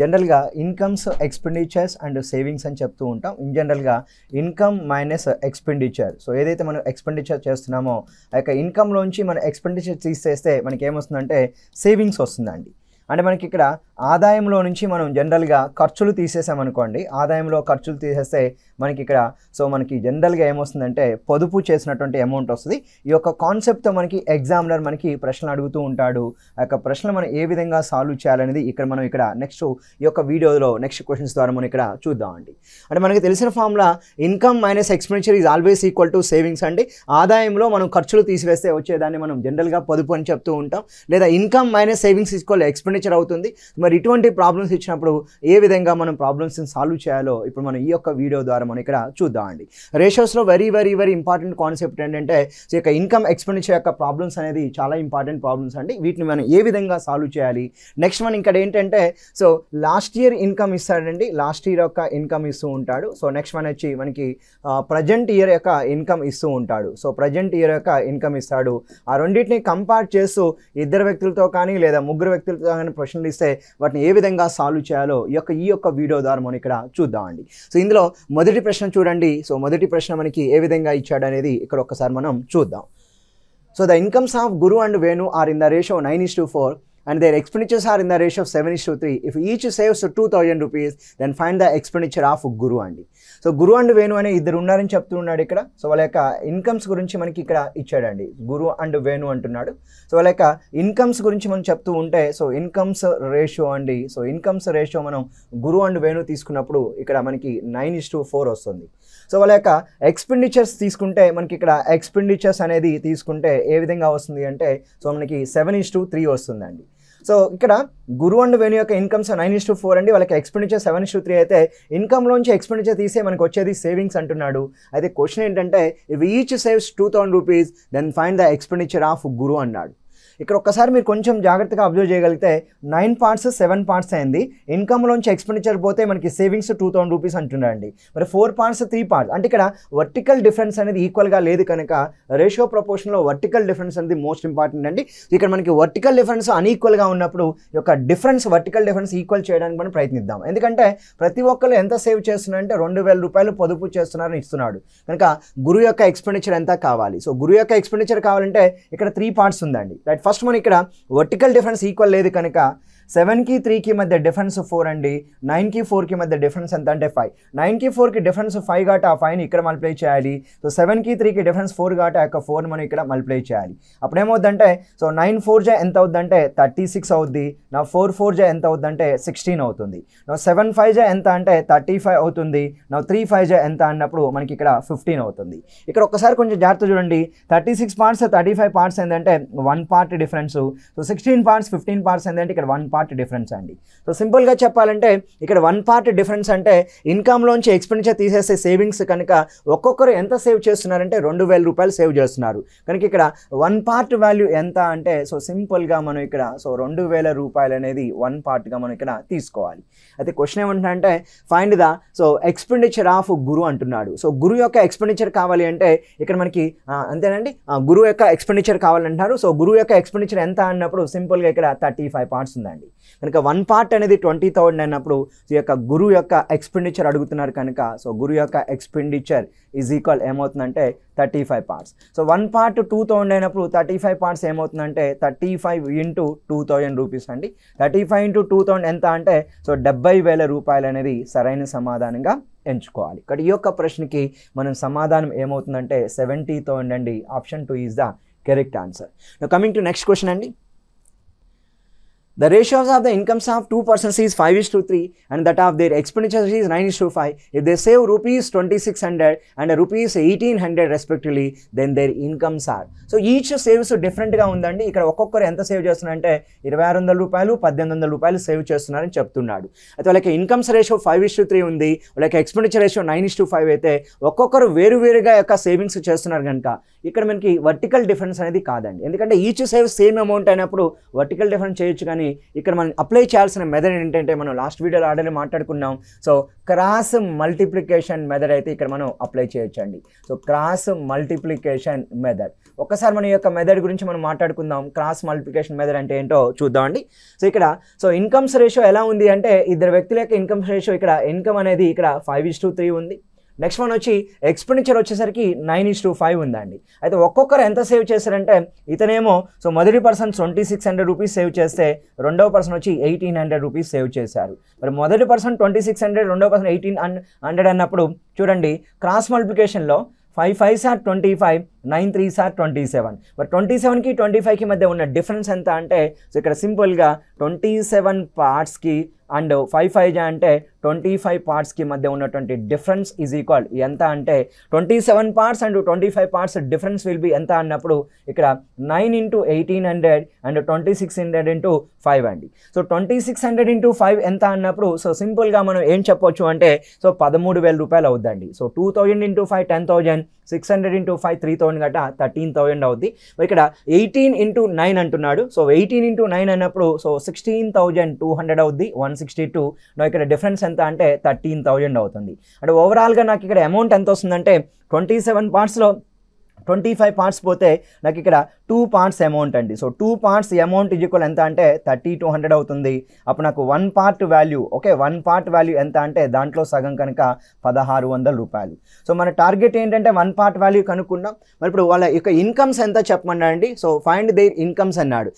జనరల్గా incomes expenditures and savings అని చెప్తూ ఉంటాం. ఇన్ జనరల్గా ఇన్కమ్ మైనస్ ఎక్స్పెండిచర్. సో ఏదైతే మనం ఎక్స్పెండిచర్ చేస్తున్నామో ఆ యొక్క ఇన్కమ్లోంచి మనం ఎక్స్పెండిచర్ తీసేస్తే మనకి ఏమొస్తుందంటే సేవింగ్స్ వస్తుందండి. అంటే మనకి ఇక్కడ ఆదాయంలో నుంచి మనం జనరల్గా ఖర్చులు తీసేసామనుకోండి, ఆదాయంలో ఖర్చులు తీసేస్తే మనకి ఇక్కడ మనకి జనరల్గా ఏమొస్తుందంటే పొదుపు చేసినటువంటి అమౌంట్ వస్తుంది. ఈ యొక్క కాన్సెప్ట్తో మనకి ఎగ్జామినర్ మనకి ప్రశ్నలు అడుగుతూ ఉంటాడు. ఆ యొక్క ప్రశ్నలు మనం ఏ విధంగా సాల్వ్ చేయాలనేది మనం ఇక్కడ నెక్స్ట్ ఈ యొక్క వీడియోలో నెక్స్ట్ క్వశ్చన్స్ ద్వారా మనం ఇక్కడ చూద్దామండి. అంటే మనకి తెలిసిన formula income minus expenditure is always equal to savings అండి. ఆదాయంలో మనం ఖర్చులు తీసివేస్తే వచ్చేదాన్ని మనం జనరల్గా పొదుపు అని చెప్తూ ఉంటాం. లేదా income minus savings equal expenditure అవుతుంది. మరి ఇటువంటి ప్రాబ్లమ్స్ ఇచ్చినప్పుడు ఏ విధంగా మనం ప్రాబ్లమ్స్ని సాల్వ్ చేయాలో ఇప్పుడు మనం ఈ యొక్క వీడియో ద్వారా మనం ఇక్కడ చూద్దామండి. రేషియోస్లో very very very important concept ఏంటంటే ఈ యొక్క ఇన్కమ్ ఎక్స్పెండిచర్ యొక్క ప్రాబ్లమ్స్ అనేది చాలా ఇంపార్టెంట్ ప్రాబ్లమ్స్ అండి. వీటిని మనం ఏ విధంగా సాల్వ్ చేయాలి. నెక్స్ట్ మనం ఇక్కడ ఏంటంటే లాస్ట్ ఇయర్ ఇన్కమ్ ఇస్తాడండి, లాస్ట్ ఇయర్ యొక్క ఇన్కమ్ ఇస్తూ ఉంటాడు. నెక్స్ట్ మన వచ్చి మనకి ప్రజెంట్ ఇయర్ యొక్క ఇన్కమ్ ఇస్తూ ఉంటాడు. ప్రజెంట్ ఇయర్ యొక్క ఇన్కమ్ ఇస్తాడు. ఆ రెండింటిని కంపేర్ చేస్తూ ఇద్దరు వ్యక్తులతో కానీ లేదా ముగ్గురు వ్యక్తులతో కానీ ప్రశ్నలు ఇస్తే వాటిని ఏ విధంగా సాల్వ్ చేయాలో ఈ యొక్క వీడియో ద్వారా మనం ఇక్కడ చూద్దామండి. ఇందులో మొదటి ప్రశ్న చూడండి. మొదటి ప్రశ్న మనకి ఏ విధంగా ఇచ్చాడు అనేది ఇక్కడ ఒక్కసారి మనం చూద్దాం. The incomes of Guru and Venu are in the ratio 9:4 and their expenditures are in the ratio of 7:3. If each saves 2,000 rupees, then find the expenditure of Guru అండి. గురు అండ్ వేణు అనే ఇద్దరు ఉన్నారని చెప్తూ ఉన్నాడు ఇక్కడ. వాళ్ళ యొక్క ఇన్కమ్స్ గురించి మనకి ఇక్కడ ఇచ్చాడండి. గురు అండ్ వేణు అంటున్నాడు. వాళ్ళ యొక్క ఇన్కమ్స్ గురించి మనం చెప్తూ ఉంటే ఇన్కమ్స్ రేషియో అండి. ఇన్కమ్స్ రేషియో మనం గురు అండ్ వేణు తీసుకున్నప్పుడు ఇక్కడ మనకి 9:4 వస్తుంది. వాళ్ళ యొక్క ఎక్స్పెండిచర్స్ తీసుకుంటే మనకి ఇక్కడ ఎక్స్పెండిచర్స్ అనేది తీసుకుంటే ఏ విధంగా వస్తుంది అంటే మనకి 7:3 వస్తుందండి. ఇక్కడ గురు అండ్ వేణు యొక్క ఇన్కమ్స్ 9:4 అండి. వాళ్ళకి ఎక్స్పెండిచర్ 7:3 అయితే ఇన్కమ్లోంచి ఎక్స్పెండిచర్ తీసే మనకు వచ్చేది సేవింగ్స్ అంటున్నాడు. అయితే క్వశ్చన్ ఏంటంటే if each saves 2,000 rupees then find the expenditure of Guru అన్నాడు. ఇక్కడ ఒక్కసారి మీరు కొంచెం జాగ్రత్తగా అబ్జర్వ్ చేయగలిగితే 9 పార్ట్స్ 7 పార్ట్స్ అయింది. ఇన్కమ్లోంచి ఎక్స్పెండిచర్ పోతే మనకి సేవింగ్స్ 2,000 రూపీస్ అంటున్నారండి. మరి 4 పార్ట్స్ 3 పార్ట్స్ అంటే ఇక్కడ వర్టికల్ డిఫరెన్స్ అనేది ఈక్వల్గా లేదు కనుక రేషియో ప్రపోర్షన్లో వర్టికల్ డిఫరెన్స్ అనేది మోస్ట్ ఇంపార్టెంట్ అండి. ఇక్కడ మనకి వర్టికల్ డిఫరెన్స్ అన్ఈక్వల్గా ఉన్నప్పుడు ఈ యొక్క డిఫరెన్స్ వర్టికల్ డిఫరెన్స్ ఈక్వల్ చేయడానికి మనం ప్రయత్నిద్దాం. ఎందుకంటే ప్రతి ఒక్కరు ఎంత సేవ్ చేస్తున్నారంటే 2,000 రూపాయలు పొదుపు చేస్తున్నారని ఇస్తున్నాడు కనుక గురు యొక్క ఎక్స్పెండిచర్ ఎంత కావాలి. గురు యొక్క ఎక్స్పెండిచర్ కావాలంటే ఇక్కడ 3 పార్ట్స్ ఉందండి. రైట్, ఫస్ట్ మనం ఇక్కడ వర్టికల్ డిఫరెన్స్ ఈక్వల్ లేదు కనుక 7కి 3కి మధ్య డిఫరెన్స్ 4 అండి. 9కి 4కి మధ్య డిఫరెన్స్ ఎంత అంటే 5. 9కి 4కి డిఫరెన్స్ 5 కాబట్టి ఆ 5ని ఇక్కడ మల్టిప్లై చేయాలి. 7కి 3కి డిఫరెన్స్ 4 కాబట్టి ఆ యొక్క 4ని మనం ఇక్కడ మల్టిప్లై చేయాలి. అప్పుడు ఏమవుద్దంటే 9 4 ఎంత అవుద్దంటే 36 అవుద్ది. 4 4 ఎంత అవుద్దంటే 16 అవుతుంది. 7 5 ఎంత అంటే 35 అవుతుంది. 3 5 ఎంత అన్నప్పుడు మనకి ఇక్కడ 15 అవుతుంది. ఇక్కడ ఒక్కసారి కొంచెం జాగ్రత్త చూడండి. 36 పార్ట్స్ 35 పార్ట్స్ ఏంటంటే 1 పార్ట్ డిఫరెన్స్. 16 పార్ట్స్ 15 పార్ట్స్ ఏంటంటే ఇక్కడ 1 పార్ట్ డిఫరెన్స్ అండి. సింపుల్గా చెప్పాలంటే ఇక్కడ 1 పార్ట్ డిఫరెన్స్ అంటే ఇన్కమ్లోంచి ఎక్స్పెండిచర్ తీసేసే సేవింగ్స్ కనుక ఒక్కొక్కరు ఎంత సేవ్ చేస్తున్నారంటే 2,000 రూపాయలు సేవ్ చేస్తున్నారు కనుక ఇక్కడ 1 పార్ట్ వాల్యూ ఎంత అంటే సింపుల్గా మనం ఇక్కడ 2,000 రూపాయలు అనేది 1 పార్ట్గా మనం ఇక్కడ తీసుకోవాలి. అయితే క్వశ్చన్ ఏమంటున్నాడంటే ఫైండ్ ద ఎక్స్పెండిచర్ ఆఫ్ గురు అంటున్నాడు. గురు యొక్క ఎక్స్పెండిచర్ కావాలి అంటే ఇక్కడ మనకి అంతేనండి, గురువు యొక్క ఎక్స్పెండిచర్ కావాలంటున్నారు. గురువు యొక్క ఎక్స్పెండిచర్ ఎంత అన్నప్పుడు సింపుల్గా ఇక్కడ 35 పార్ట్స్ ఉందండి. కనుక 1 పార్ట్ అనేది 20,000 అన్నప్పుడు ఈ యొక్క గురువు యొక్క ఎక్స్పెండిచర్ అడుగుతున్నారు కనుక గురువు యొక్క ఎక్స్పెండిచర్ ఈజ్ ఈక్వల్ ఏమవుతుందంటే 35 పార్ట్స్. 1 పార్ట్ 2,000 అయినప్పుడు 35 పార్ట్స్ ఏమవుతుందంటే 35 ఇంటూ 2,000 రూపీస్ అండి. 35 ఇంటూ 2,000 ఎంత అంటే 70,000 రూపాయలు అనేది సరైన సమాధానంగా ఎంచుకోవాలి. ఇక్కడ ఈ యొక్క ప్రశ్నకి మనం సమాధానం ఏమవుతుందంటే 70,000 అండి. Option 2 is the correct answer. Coming to next question అండి. The ratios of the incomes of 2 persons is 5:3 and that of their expenditure is 9:5. If they save rupees 2,600 and rupees 1,800 respectively, then their incomes are. Each saves differentగా ఉందండి. ఇక్కడ ఒక్కొక్కరు ఎంత save చేస్తున్నారంటే 2,600 రూపాయలు 1,800 రూపాయలు save చేస్తున్నారని చెప్తున్నాడు. అయితే వాళ్ళకి ఇన్కమ్స్ రేషియో 5:3 ఉంది. వాళ్ళకి ఎక్స్పెండిచర్ రేషియో 9:5 అయితే ఒక్కొక్కరు వేరువేరుగా యొక్క సేవింగ్స్ చేస్తున్నారు కనుక ఇక్కడ మనకి వర్టికల్ డిఫరెన్స్ అనేది కాదండి. ఎందుకంటే ఈచ్ సేవ్ సేమ్ అమౌంట్ అయినప్పుడు వర్టికల్ డిఫరెన్స్ చేయొచ్చు కానీ తీసుకొని ఇక్కడ మనం అప్లై చేయాల్సిన మెథడ్ ఏంటంటే మనం లాస్ట్ వీడియోలో ఆల్రెడీ మాట్లాడుకున్నాం. సో క్రాస్ మల్టిప్లికేషన్ మెథడ్ అయితే ఇక్కడ మనం అప్లై చేయొచ్చండి. సో క్రాస్ మల్టిప్లికేషన్ మెథడ్ ఒక్కసారి మన యొక్క మెథడ్ గురించి మనం మాట్లాడుకుందాం. క్రాస్ మల్టిప్లికేషన్ మెథడ్ అంటే ఏంటో చూద్దామండి. సో ఇక్కడ ఇన్కమ్స్ రేషియో ఎలా ఉంది అంటే ఇద్దరు వ్యక్తుల యొక్క ఇన్కమ్స్ రేషియో ఇక్కడ ఇన్కమ్ అనేది ఇక్కడ 5:3 ఉంది. నెక్స్ట్ వన్ వచ్చి ఎక్స్పెండిచర్ వచ్చేసరికి 9:5 ఉందండి. అయితే ఒక్కొక్కరు ఎంత సేవ్ చేశారంటే ఇతనేమో మొదటి పర్సన్ 2600 రూపీస్ సేవ్ చేస్తే రెండవ పర్సన్ వచ్చి 1800 రూపీస్ సేవ్ చేశారు. మరి మొదటి పర్సన్ 2600, రెండవ పర్సన్ 1800 అన్నప్పుడు చూడండి cross మల్టిప్లికేషన్లో 5 5s are 25, 9 3s are 27. మరి 27కి 25కి మధ్య ఉన్న డిఫరెన్స్ ఎంత అంటే ఇక్కడ సింపుల్గా 27 పార్ట్స్కి అండ్ 5 5 అంటే 25 పార్ట్స్కి మధ్య ఉన్నటువంటి డిఫరెన్స్ ఈజ్ ఈక్వల్ ఎంత అంటే 27 parts and 25 parts difference will be ఎంత అన్నప్పుడు ఇక్కడ 9 × 1800 అండ్ 2600 × 5 అండి. 2600 × 5 ఎంత అన్నప్పుడు సింపుల్గా మనం ఏం చెప్పొచ్చు అంటే 13,000 రూపాయలు అవుద్దండి. 2000 × 5 10,000, 600 × 5 3,000 గట 13,000 అవుద్ది. ఇక్కడ 18 × 9 అంటున్నాడు. 18 × 9 అన్నప్పుడు 16,200 అవుద్ది, 162. ఇక్కడ డిఫరెన్స్ ఎంత అంటే 13,000 అవుతుంది. అంటే ఓవరాల్గా నాకు ఇక్కడ అమౌంట్ ఎంత వస్తుందంటే 27 పార్ట్స్లో 25 పార్ట్స్ పోతే నాకు ఇక్కడ 2 పార్ట్స్ అమౌంట్ అండి. 2 పార్ట్స్ అమౌంట్ ఈక్వల్ ఎంత అంటే 3200 అవుతుంది. అప్పుడు నాకు 1 పార్ట్ వాల్యూ 1 పార్ట్ వాల్యూ ఎంత అంటే దాంట్లో సగం కనుక 1600 రూపాయలు. మన టార్గెట్ ఏంటంటే 1 పార్ట్ వాల్యూ కనుక్కున్నాం. మరి ఇప్పుడు వాళ్ళ యొక్క ఇన్కమ్స్ ఎంత చెప్పమన్నాడండి. ఫైండ్ దేర్ ఇన్కమ్స్ అన్నాడు.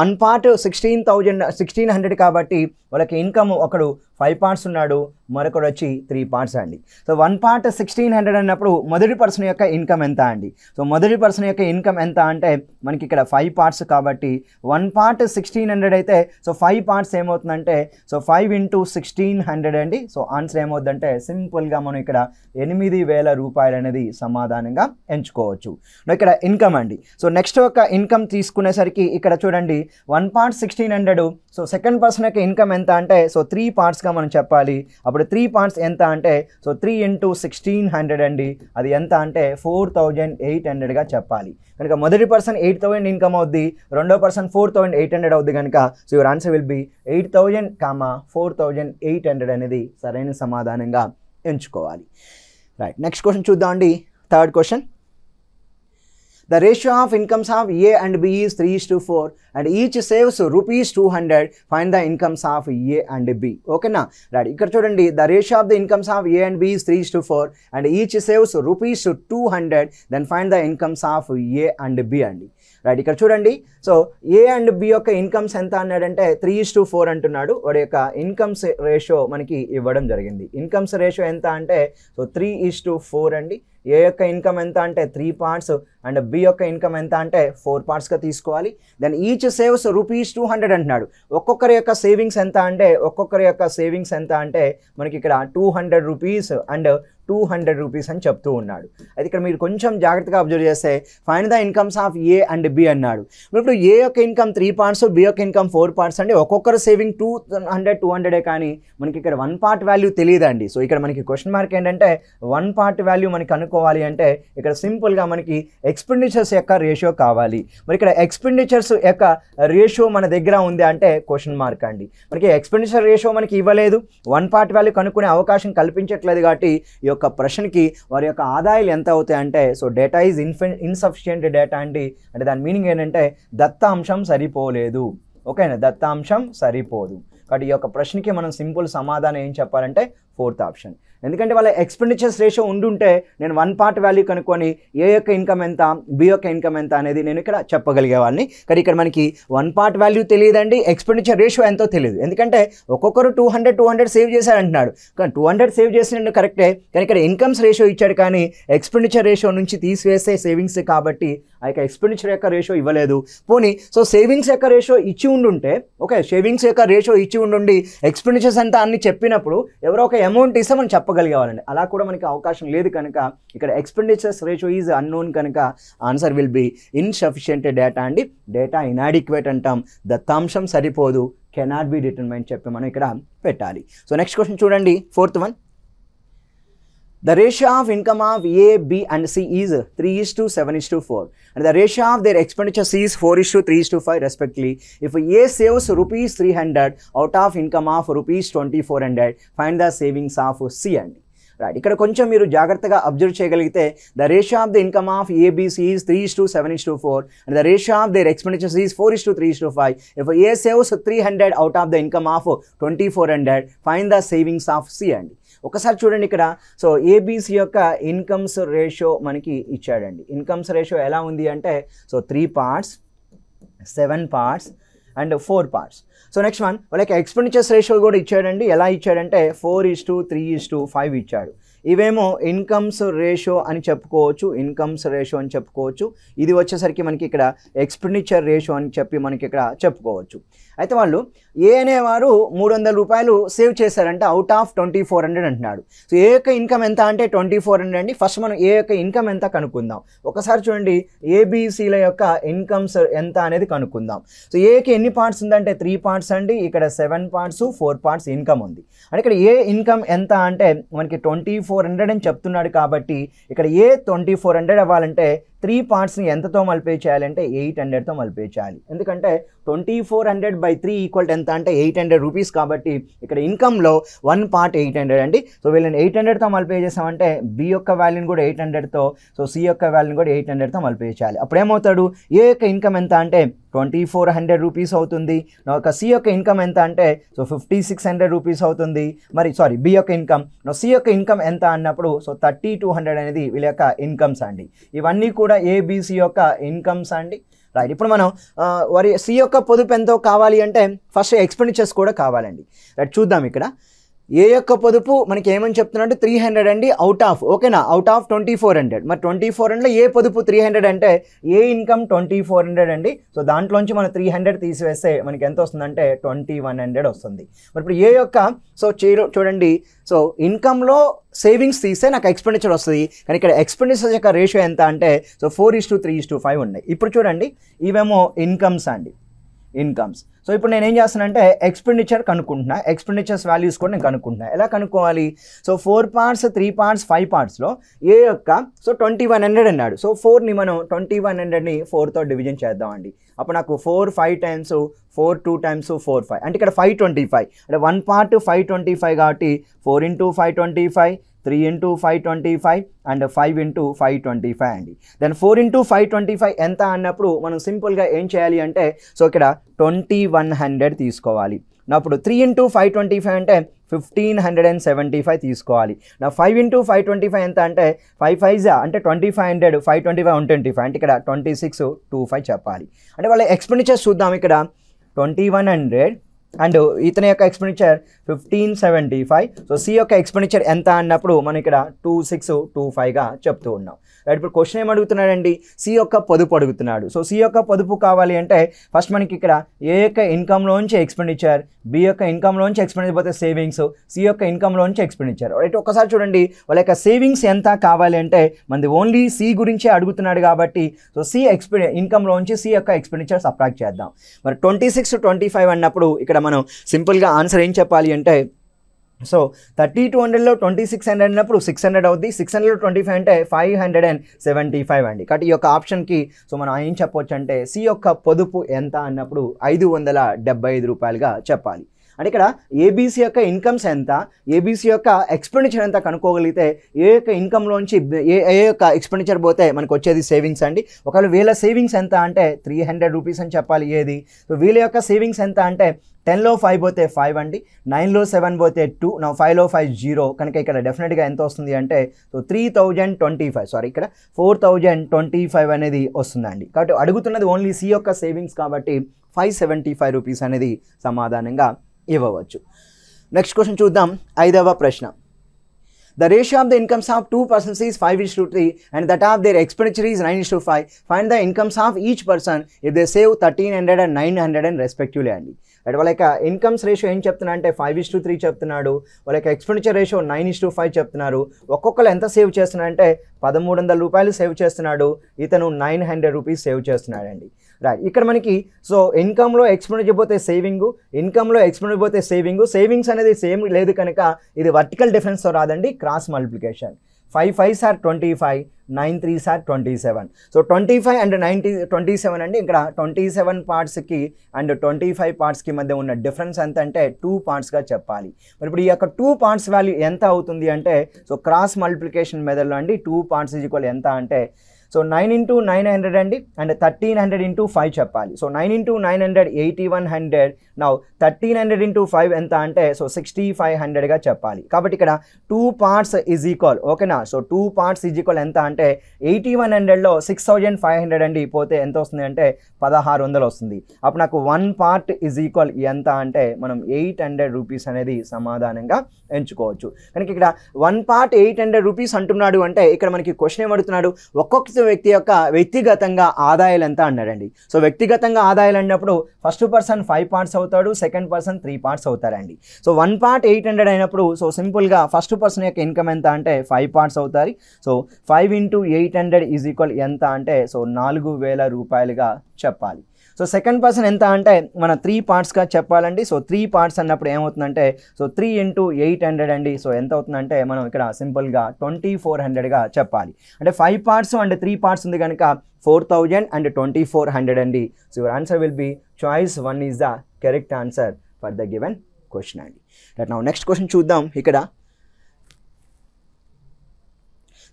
1 పార్ట్ 1600 కాబట్టి వాళ్ళకి ఇన్కమ్ ఒకడు 5 పార్ట్స్ ఉన్నాడు, మరొకడు వచ్చి 3 పార్ట్స్ అండి. 1 పార్ట్ 1600 అన్నప్పుడు మొదటి పర్సన్ యొక్క ఇన్కమ్ ఎంత అండి. మొదటి పర్సన్ యొక్క ఇన్కమ్ ఎంత అంటే మనకి ఇక్కడ 5 పార్ట్స్ కాబట్టి 1 పార్ట్ 1600 అయితే 5 పార్ట్స్ ఏమవుతుందంటే 5 × 1600 అండి. ఆన్సర్ ఏమవుతుందంటే సింపుల్గా మనం ఇక్కడ 8,000 రూపాయలు అనేది సమాధానంగా ఎంచుకోవచ్చు. ఇక్కడ ఇన్కమ్ అండి. నెక్స్ట్ ఒక ఇన్కమ్ తీసుకునేసరికి ఇక్కడ చూడండి 1 పార్ట్ 1600. సెకండ్ పర్సన్ యొక్క ఇన్కమ్ ఎంత అంటే 3 పార్ట్స్గా మనం చెప్పాలి. అప్పుడు 3 పార్ట్స్ ఎంత అంటే 3 × 1600 అండి. అది ఎంత అంటే 4,800గా చెప్పాలి. కనుక మొదటి పర్సన్ 8,000 ఇన్కమ్ అవుద్ది, రెండో పర్సన్ 4,800 అవుద్ది కనుక యువర్ ఆన్సర్ విల్ బి 8,000, 4,800 అనేది సరైన సమాధానంగా ఎంచుకోవాలి. రైట్, నెక్స్ట్ క్వశ్చన్ చూద్దాం అండి. Third question. The ratio of incomes of A and B is 3:4 and each saves ₹200. Find the incomes of A and B. ఓకేనా? రైట్, ఇక్కడ చూడండి the ratio of the incomes of A and B is 3:4 and each saves ₹200. Then find the incomes of A and B అండి. Right, ఇక్కడ చూడండి ఏ and B యొక్క incomes ఎంత అన్నాడంటే 3:4 అంటున్నాడు. వాడి యొక్క ఇన్కమ్స్ రేషియో మనకి ఇవ్వడం జరిగింది. ఇన్కమ్స్ రేషియో ఎంత అంటే 3:4 అండి. ఏ యొక్క ఇన్కమ్ ఎంత అంటే 3 పార్ట్స్ అండ్ బి యొక్క ఇన్కమ్ ఎంత అంటే 4 పార్ట్స్గా తీసుకోవాలి. దెన్ ఈచ్ సేవ్స్ ₹200 అంటున్నాడు. ఒక్కొక్కరి యొక్క సేవింగ్స్ ఎంత అంటే మనకి ఇక్కడ 200 రూపీస్ అండ్ 200 రూపీస్ అని చెప్తూ ఉన్నాడు. అయితే ఇక్కడ మీరు కొంచెం జాగ్రత్తగా అబ్జర్వ్ చేస్తే find the incomes of A and B అన్నాడు. ఇప్పుడు ఏ యొక్క ఇన్కమ్ 3 పార్ట్స్, బి యొక్క ఇన్కమ్ 4 పార్ట్స్ అండి. ఒక్కొక్కరు సేవింగ్ 200 కానీ మనకి ఇక్కడ 1 పార్ట్ వాల్యూ తెలియదండి. ఇక్కడ మనకి క్వశ్చన్ మార్క్ ఏంటంటే 1 పార్ట్ వాల్యూ మనకి కనుక్కోవాలి అంటే ఇక్కడ సింపుల్గా మనకి ఎక్స్పెండిచర్స్ యొక్క రేషియో కావాలి. మరి ఇక్కడ ఎక్స్పెండిచర్స్ యొక్క రేషియో మన దగ్గర ఉంది అంటే క్వశ్చన్ మార్క్ అండి. మనకి ఎక్స్పెండిచర్ రేషియో మనకి ఇవ్వలేదు, 1 పార్ట్ వాల్యూ కనుక్కునే అవకాశం కల్పించట్లేదు కాబట్టి ఈ యొక్క ప్రశ్నకి వారి యొక్క ఆదాయాలు ఎంత అవుతాయి అంటే డేటా ఈజ్ ఇన్సఫిషియంట్ డేటా అండి. అంటే దాని మీనింగ్ ఏంటంటే దత్తాంశం సరిపోలేదు. ఓకేనా, దత్తాంశం సరిపోదు. కాబట్టి ఈ యొక్క ప్రశ్నకి మనం సింపుల్ సమాధానం ఏం చెప్పాలంటే 4th ఆప్షన్. ఎందుకంటే వాళ్ళ ఎక్స్పెండిచర్స్ రేషియో ఉండుంటే నేను 1 పార్ట్ వాల్యూ కనుక్కొని ఏ యొక్క ఇన్కమ్ ఎంత, బి యొక్క ఇన్కమ్ ఎంత అనేది నేను ఇక్కడ చెప్పగలిగే వాళ్ళని. కానీ ఇక్కడ మనకి 1 పార్ట్ వాల్యూ తెలియదండి, ఎక్స్పెండిచర్ రేషియో ఎంతో తెలియదు. ఎందుకంటే ఒక్కొక్కరు 200 సేవ్ చేశారంటున్నాడు. కానీ 200 సేవ్ చేసినట్టు కరెక్టే, కానీ ఇక్కడ ఇన్కమ్స్ రేషియో ఇచ్చాడు కానీ ఎక్స్పెండిచర్ రేషియో నుంచి తీసివేస్తే సేవింగ్స్ కాబట్టి ఆ యొక్క ఎక్స్పెండిచర్ యొక్క రేషియో ఇవ్వలేదు. పోనీ సేవింగ్స్ యొక్క రేషియో ఇచ్చి ఉండుంటే సేవింగ్స్ యొక్క రేషియో ఇచ్చి ఉండి ఎక్స్పెండిచర్స్ అంతా అన్ని చెప్పినప్పుడు ఎవరో ఒక అమౌంట్ ఇస్తే మనం చెప్పగలిగేవాళ్ళండి. అలా కూడా మనకి అవకాశం లేదు కనుక ఇక్కడ ఎక్స్పెండిచర్స్ రేషియో ఈజ్ అన్నోన్ కనుక answer will be insufficient data అండి. డేటా ఇనాడిక్వేట్ అంటాం, దత్తాంశం సరిపోదు, కెనాట్ బి డిటర్మైన్ చెప్పి మనం ఇక్కడ పెట్టాలి. నెక్స్ట్ క్వశ్చన్ చూడండి, 4th one. The ratio of income of A, B and C is 3:7:4 and the ratio of their expenditure C is 4:3:5 respectively. If A saves rupees 300 out of income of rupees 2400, find the savings of C అండి. Right, ఇక్కడ కొంచెం మీరు జాగ్రత్తగా observe చేయగలిగితే the ratio of the income of ABC is 3:7:4 and the ratio of their expenditures is 4:3:5. If A saves 300 out of the income of 2400, find the savings of C అండి. ఒకసారి చూడండి ఇక్కడ. సో ఏబిసి యొక్క incomes ratio మనకి ఇచ్చాడండి. Incomes ratio ఎలా ఉంది అంటే so 3 parts, 7 parts and 4 parts. So next one వాళ్ళకి ఎక్స్పెండిచర్స్ రేషియో కూడా ఇచ్చాడండి. ఎలా ఇచ్చాడంటే 4:3:5 ఇచ్చాడు. ఇవేమో ఇన్కమ్స్ రేషియో అని చెప్పుకోవచ్చు, ఇన్కమ్స్ రేషియో అని చెప్పుకోవచ్చు. ఇది వచ్చేసరికి మనకి ఇక్కడ ఎక్స్పెండిచర్ రేషియో అని చెప్పి మనకి ఇక్కడ చెప్పుకోవచ్చు. అయితే వాళ్ళు ఏ అనేవారు 300 రూపాయలు సేవ్ చేశారంటే అవుట్ ఆఫ్ 2400 అంటున్నాడు. సో ఏ యొక్క ఇన్కమ్ ఎంత అంటే 2400 అండి. ఫస్ట్ మనం ఏ యొక్క ఇన్కమ్ ఎంత కనుక్కుందాం. ఒకసారి చూడండి ఏబిసిల యొక్క ఇన్కమ్స్ ఎంత అనేది కనుక్కుందాం. సో ఏకి ఎన్ని పార్ట్స్ ఉందంటే 3 parts అండి. ఇక్కడ 7 parts, 4 parts ఇన్కమ్ ఉంది. అంటే ఇక్కడ ఏ ఇన్కమ్ ఎంత అంటే మనకి 2400 అని చెప్తున్నాడు కాబట్టి ఇక్కడ ఏ 2400 అవ్వాలంటే 3 partsని ఎంతతో మల్టిప్లై చేయాలంటే 800తో మల్టిప్లై చేయాలి. ఎందుకంటే 2400/3 ఈక్వల్ ఎంత అంటే 800 రూపీస్ కాబట్టి ఇక్కడ ఇన్కమ్లో 1 part 800 అండి. సో వీళ్ళని 800తో మల్టిప్లై చేసామంటే బి యొక్క వాల్యూని కూడా 800తో, సో సి యొక్క వాల్యూని కూడా 800తో మల్టిప్లై చేయాలి. అప్పుడు ఏమవుతాడు, ఏ యొక్క ఇన్కమ్ ఎంత అంటే 2400 రూపీస్ అవుతుంది. ఒక సి యొక్క ఇన్కమ్ ఎంత అంటే సో 5600 రూపీస్ అవుతుంది. మరి సారీ బి యొక్క ఇన్కమ్, సి యొక్క ఇన్కమ్ ఎంత అన్నప్పుడు సో 3200 అనేది వీళ్ళ యొక్క ఇన్కమ్స్ అండి. ఇవన్నీ కూడా ఏబిసి యొక్క ఇన్కమ్స్ అండి. రైట్, ఇప్పుడు మనం వారి సి యొక్క పొదుపు ఎంతో కావాలి అంటే ఫస్ట్ ఎక్స్పెండిచర్స్ కూడా కావాలండి. రైట్, చూద్దాం ఇక్కడ. ఏ యొక్క పొదుపు మనకి ఏమని చెప్తున్నాడు 300 అండి అవుట్ ఆఫ్, ఓకేనా, అవుట్ ఆఫ్ 2400. మరి 2400లో ఏ పొదుపు 300 అంటే ఏ ఇన్కమ్ 2400 అండి. సో దాంట్లోంచి మనం 300 తీసివేస్తే మనకి ఎంత వస్తుందంటే 2100 వస్తుంది. మరి ఇప్పుడు ఏ యొక్క సో చూడండి, సో ఇన్కమ్లో సేవింగ్స్ తీస్తే నాకు ఎక్స్పెండిచర్ వస్తుంది. కానీ ఇక్కడ ఎక్స్పెండిచర్ యొక్క రేషియో ఎంత అంటే సో 4:3:5 ఉన్నాయి. ఇప్పుడు చూడండి ఇవేమో ఇన్కమ్స్ అండి, ఇన్కమ్స్. సో ఇప్పుడు నేను ఏం చేస్తానంటే ఎక్స్పెండిచర్ కనుక్కుంటున్నా, ఎక్స్పెండిచర్స్ వాల్యూస్ కూడా నేను కనుక్కుంటున్నా. ఎలా కనుక్కోవాలి, సో 4 parts, 3 parts, 5 partsలో ఏ యొక్క సో 2100 అన్నాడు. సో 4ని మనం 2100ని 4తో డివిజన్ చేద్దామండి. అప్పుడు నాకు 4 5 times 4 2 times 4 5 అంటే ఇక్కడ 525 అంటే 1 part 525 కాబట్టి 4 into 525, 3 into 525 అండ్ 5 into 525 అండి. దెన్ 4 into 525 ఎంత అన్నప్పుడు మనం సింపుల్గా ఏం చేయాలి అంటే సో ఇక్కడ 2100 తీసుకోవాలి. అప్పుడు 3 into 525 అంటే 1575 తీసుకోవాలి. నా 5 into 525 ఎంత అంటే 5 5s అంటే 2500, 525 125 అంటే ఇక్కడ 2625 చెప్పాలి. అంటే వాళ్ళ ఎక్స్పెండిచర్స్ చూద్దాం. ఇక్కడ 2100 అండ్ ఇతని యొక్క ఎక్స్పెండిచర్ 1575. సో సి యొక్క ఎక్స్పెండిచర్ ఎంత అన్నప్పుడు మనం ఇక్కడ 2625గా చెప్తూ ఉన్నాం. రైట్, ఇప్పుడు క్వశ్చన్ ఏం అడుగుతున్నాడండి, సి యొక్క పొదుపు అడుగుతున్నాడు. సో సి యొక్క పొదుపు కావాలి అంటే ఫస్ట్ మనకి ఇక్కడ ఏ యొక్క ఇన్కమ్లోంచి ఎక్స్పెండిచర్, బి యొక్క ఇన్కమ్లోంచి ఎక్స్పెండిచర్ పోతే సేవింగ్స్, సి యొక్క ఇన్కమ్లోంచి ఎక్స్పెండిచర్. రైట్, ఒకసారి చూడండి వాళ్ళ యొక్క సేవింగ్స్ ఎంత కావాలి అంటే మనది ఓన్లీ సి గురించే అడుగుతున్నాడు కాబట్టి సో సి ఇన్కమ్లోంచి సి యొక్క ఎక్స్పెండిచర్ సబ్ట్రాక్ట్ చేద్దాం. మరి 26-25 అన్నప్పుడు ఇక్కడ మనం సింపుల్గా ఆన్సర్ ఏం చెప్పాలి అంటే సో 3200లో 2600 అన్నప్పుడు 600 అవుద్ది. 600లో 25 అంటే 575 అండి. కాబట్టి ఈ యొక్క ఆప్షన్కి సో మనం ఏం చెప్పవచ్చు అంటే సి యొక్క పొదుపు ఎంత అన్నప్పుడు 575 రూపాయలుగా చెప్పాలి. అంటే ఇక్కడ ఏబిసి యొక్క ఇన్కమ్స్ ఎంత, ఏబిసి యొక్క ఎక్స్పెండిచర్ ఎంత కనుక్కోగలిగితే ఏ యొక్క ఇన్కమ్లోంచి ఏ యొక్క ఎక్స్పెండిచర్ పోతే మనకు వచ్చేది సేవింగ్స్ అండి. ఒకవేళ వీళ్ళ సేవింగ్స్ ఎంత అంటే 300 రూపీస్ అని చెప్పాలి ఏది. సో వీళ్ళ యొక్క సేవింగ్స్ ఎంత అంటే 10లో 5 పోతే 5 అండి, 9లో 7 పోతే 2, 5లో 5 0 కనుక ఇక్కడ డెఫినెట్గా ఎంత వస్తుంది అంటే సో 3025 సారీ ఇక్కడ 4025 అనేది వస్తుందండి. కాబట్టి అడుగుతున్నది ఓన్లీ సి యొక్క సేవింగ్స్ కాబట్టి 575 రూపీస్ అనేది సమాధానంగా ఇవ్వవచ్చు. నెక్స్ట్ క్వశ్చన్ చూద్దాం. 5వ ప్రశ్న. The ratio of the incomes of 2 persons is 5:3 and that of their expenditure is 9:5. Find the incomes of each person if they save 1300 and 900 respectively అండి. అంటే వాళ్ళ యొక్క ఇన్కమ్స్ రేషియో ఏం చెప్తున్నా అంటే 5:3 చెప్తున్నాడు. వాళ్ళ యొక్క ఎక్స్పెండిచర్ రేషియో 9:5 చెప్తున్నారు. ఒక్కొక్కరు ఎంత సేవ్ చేస్తున్నాడు అంటే 1300 రూపాయలు సేవ్ చేస్తున్నాడు. ఇతను 900 రూపీస్ సేవ్ చేస్తున్నాడండి. రైట్. ఇక్కడ మనకి సో ఇన్కమ్లో ఎక్స్పెండిచర్ పోతే సేవింగ్, ఇన్కమ్లో ఎక్స్పెండిచర్ పోతే సేవింగ్స్ అనేది సేమ్ లేదు కనుక ఇది వర్టికల్ డిఫరెన్స్తో రాదండి, cross multiplication. 5 5s are 25, 9 3s are 27. So 25 and 27 అండి. ఇక్కడ 27 పార్ట్స్కి అండ్ 25 పార్ట్స్కి మధ్య ఉన్న డిఫరెన్స్ ఎంత అంటే 2 పార్ట్స్గా చెప్పాలి. మరి ఇప్పుడు ఈ యొక్క 2 పార్ట్స్ వాల్యూ ఎంత అవుతుంది అంటే సో క్రాస్ మల్టిప్లికేషన్ మెథడ్లో అండి 2 పార్ట్స్ ఈజ్ ఈక్వల్ ఎంత అంటే సో 9 into 900 అండి అండ్ 1300 into 5 చెప్పాలి. So 9 into 900 8100. నౌ 1300 into 5 ఎంత అంటే సో 6500గా చెప్పాలి. కాబట్టి ఇక్కడ 2 parts ఈజ్ ఈక్వల్, ఓకేనా. సో 2 parts ఈజ్ ఈక్వల్ ఎంత అంటే 8100లో 6500 అండి పోతే ఎంత వస్తుంది అంటే 1600 వస్తుంది. అప్పుడు నాకు 1 part ఈజ్ ఈక్వల్ ఎంత అంటే మనం 800 రూపీస్ అనేది సమాధానంగా ఎంచుకోవచ్చు. కనుక ఇక్కడ 1 part 800 రూపీస్ అంటున్నాడు అంటే ఇక్కడ మనకి క్వశ్చన్ ఏమడుగుతున్నాడు, ఒక్కొక్క వ్యక్తి యొక్క వ్యక్తిగతంగా ఆదాయాలు ఎంత అన్నాడండి. సో వ్యక్తిగతంగా ఆదాయాలు అన్నప్పుడు ఫస్ట్ పర్సన్ 5 parts అవుతాడు, సెకండ్ పర్సన్ 3 parts అవుతారండి. సో 1 part 800 అయినప్పుడు సో సింపుల్గా ఫస్ట్ పర్సన్ యొక్క ఇన్కమ్ ఎంత అంటే 5 parts అవుతారు. సో 5 into 800 ఈజ్ ఈక్వల్ ఎంత అంటే సో 4000 రూపాయలుగా చెప్పాలి. సో సెకండ్ పర్సన్ ఎంత అంటే మన 3 partsగా చెప్పాలండి. సో 3 parts అన్నప్పుడు ఏమవుతుందంటే సో 3 into 800 అండి. సో ఎంత అవుతుందంటే మనం ఇక్కడ సింపుల్గా 2400గా చెప్పాలి. అంటే 5 parts అండ్ 3 parts ఉంది కనుక 4000 and 2400 అండి. So your answer will be choice 1 is the correct answer for the given question అండి. రైట్. నౌ నెక్స్ట్ క్వశ్చన్ చూద్దాం. ఇక్కడ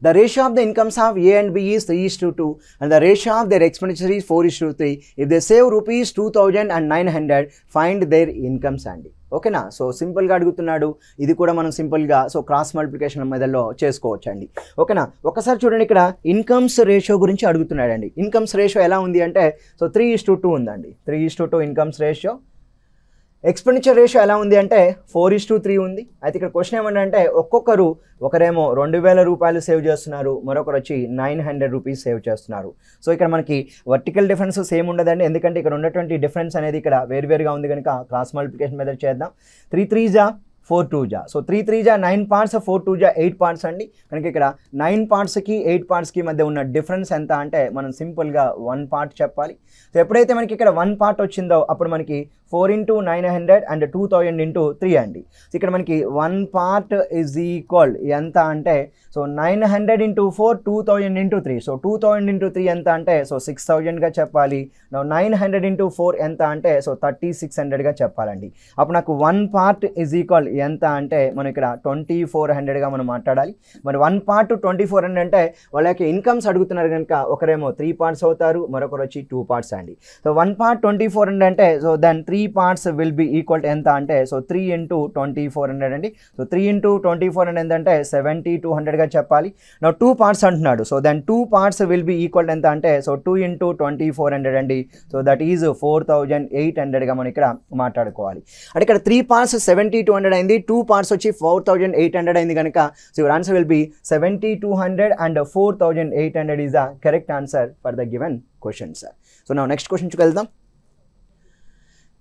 the ratio of the incomes of A and B is 3:2 and the ratio of their expenditure is 4:3. If they save rupees 2900, find their incomes అండి. ఓకేనా. So సింపుల్గా అడుగుతున్నాడు, ఇది కూడా మనం సింపుల్గా సో క్రాస్ మల్టిప్లికేషన్ మెథడ్లో చేసుకోవచ్చు అండి. ఓకేనా. ఒకసారి చూడండి, ఇక్కడ ఇన్కమ్స్ రేషియో గురించి అడుగుతున్నాడండి. ఇన్కమ్స్ రేషియో ఎలా ఉంది అంటే సో 3:2 ఉందండి. 3:2 ఇన్కమ్స్ రేషియో. ఎక్స్పెండిచర్ రేషియో ఎలా ఉంది అంటే 4:3 ఉంది. అయితే ఇక్కడ క్వశ్చన్ ఏమంటే ఒకరేమో 2000 రూపాయలు సేవ్ చేస్తున్నారు, మరొకరు వచ్చి 900 రూపీస్ సేవ్ చేస్తున్నారు. సో ఇక్కడ మనకి వర్టికల్ డిఫరెన్స్ సేమ్ ఉండదండి, ఎందుకంటే ఇక్కడ ఉన్నటువంటి డిఫరెన్స్ అనేది ఇక్కడ వేరువేరుగా ఉంది కనుక క్రాస్ మల్టిప్లికేషన్ మెథడ్ చేద్దాం. 3 3s 4 2s. So 3 3s 9 parts, 4 2s 8 parts అండి. కనుక ఇక్కడ 9 partsకి 8 partsకి మధ్య ఉన్న డిఫరెన్స్ ఎంత అంటే మనం సింపుల్గా 1 part చెప్పాలి. సో ఎప్పుడైతే మనకి ఇక్కడ 1 part వచ్చిందో అప్పుడు మనకి 4 into 900 and 2000 into 3 అండి. సో ఇక్కడ మనకి 1 part ఈజ్ ఈక్వల్ ఎంత అంటే so 900 into 4 2000 into 3. So 2000 into 3 ఎంత అంటే సో 6000గా చెప్పాలి. 900 into 4 ఎంత అంటే సో 3600గా చెప్పాలండి. అప్పుడు నాకు 1 part ఈజ్ ఈక్వల్ ఎంత అంటే మనం ఇక్కడ 2400గా మనం మాట్లాడాలి. మరి 1 part 2400 అంటే వాళ్ళ యొక్క ఇన్కమ్స్ అడుగుతున్నారు కనుక ఒకరేమో 3 parts అవుతారు, మరొకరు వచ్చి 2 parts అండి. సో 1 part 2400 అంటే so then 3 parts will be equal ఎంత అంటే సో 3 into 2400 అండి. సో 3 into 2400 ఎంతంటే 7200గా చెప్పాలి. నా 2 parts అంటున్నాడు. So then 2 parts will be equal ఎంత అంటే సో 2 into 2400 అండి. సో దట్ ఈజ్ 4800గా మనం ఇక్కడ మాట్లాడుకోవాలి. అంటే ఇక్కడ 3 parts 7200 అయింది, 2 parts వచ్చి 4800 అయింది కనుక so your answer will be 7200 and 4800 is the correct answer for the given question sir. So నా నెక్స్ట్ క్వశ్చన్కి వెళ్దాం.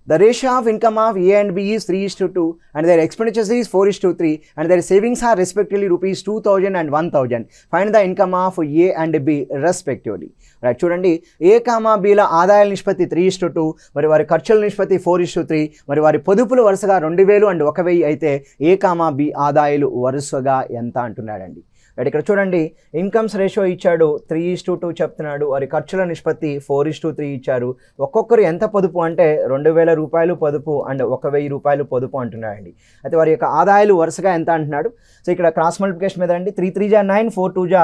The ratio of income of A and B is 3:2 and their expenditures is 4:3 and their savings are respectively rupees 2000 and 1000. Find the income of A and B respectively. Right. చూడండి, A, Bల ఆదాయాల నిష్పత్తి 3:2, మరి వారి ఖర్చుల నిష్పత్తి 4:3, మరి వారి పొదుపులు వరుసగా 2000 and 1000 అయితే A, B ఆదాయాలు వరుసగా ఎంత అంటున్నాడండి. రైట్. ఇక్కడ చూడండి, ఇన్కమ్స్ రేషియో ఇచ్చాడు 3:2 చెప్తున్నాడు, వారి ఖర్చుల నిష్పత్తి 4:3 ఇచ్చారు. ఒక్కొక్కరు ఎంత పొదుపు అంటే 2000 రూపాయలు పొదుపు అండ్ 1000 రూపాయలు పొదుపు అంటున్నాడండి. అయితే వారి యొక్క ఆదాయాలు వరుసగా ఎంత అంటున్నాడు. సో ఇక్కడ క్రాస్ మల్టిప్లికేషన్ మీద అండి 3 3s 9, 4 2s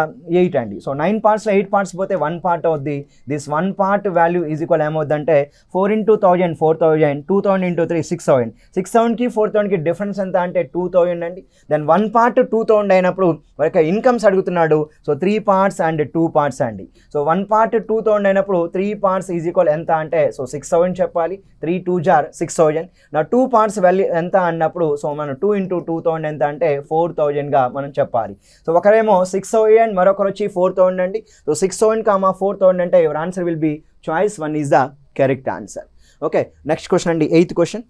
8 అండి. సో 9 partsలో 8 parts పోతే 1 part అవుద్ది. This 1 part value is equal ఏమవుద్దంటే 4 into 1000 4000, 2000 into 3 6000. 6000కి 4000కి డిఫరెన్స్ ఎంత అంటే 2000 అండి. దెన్ 1 part 2000 అయినప్పుడు వారి ఇన్కమ్స్ అడుగుతున్నాడు. సో 3 parts and 2 parts అండి. సో 1 part 2000 అయినప్పుడు 3 parts ఈజ్ ఈక్వల్ ఎంత అంటే సో 6000 చెప్పాలి. 3 2s 6000. నా 2 parts వాల్యూ ఎంత అన్నప్పుడు సో మనం 2 into 2000 ఎంత అంటే 4000గా మనం చెప్పాలి. సో ఒకరేమో 6000 మరొకరు వచ్చి 4000 అండి. సో 6000, 4000 అంటే your answer will be choice 1 is the correct answer. Okay. Next question అండి, 8th question.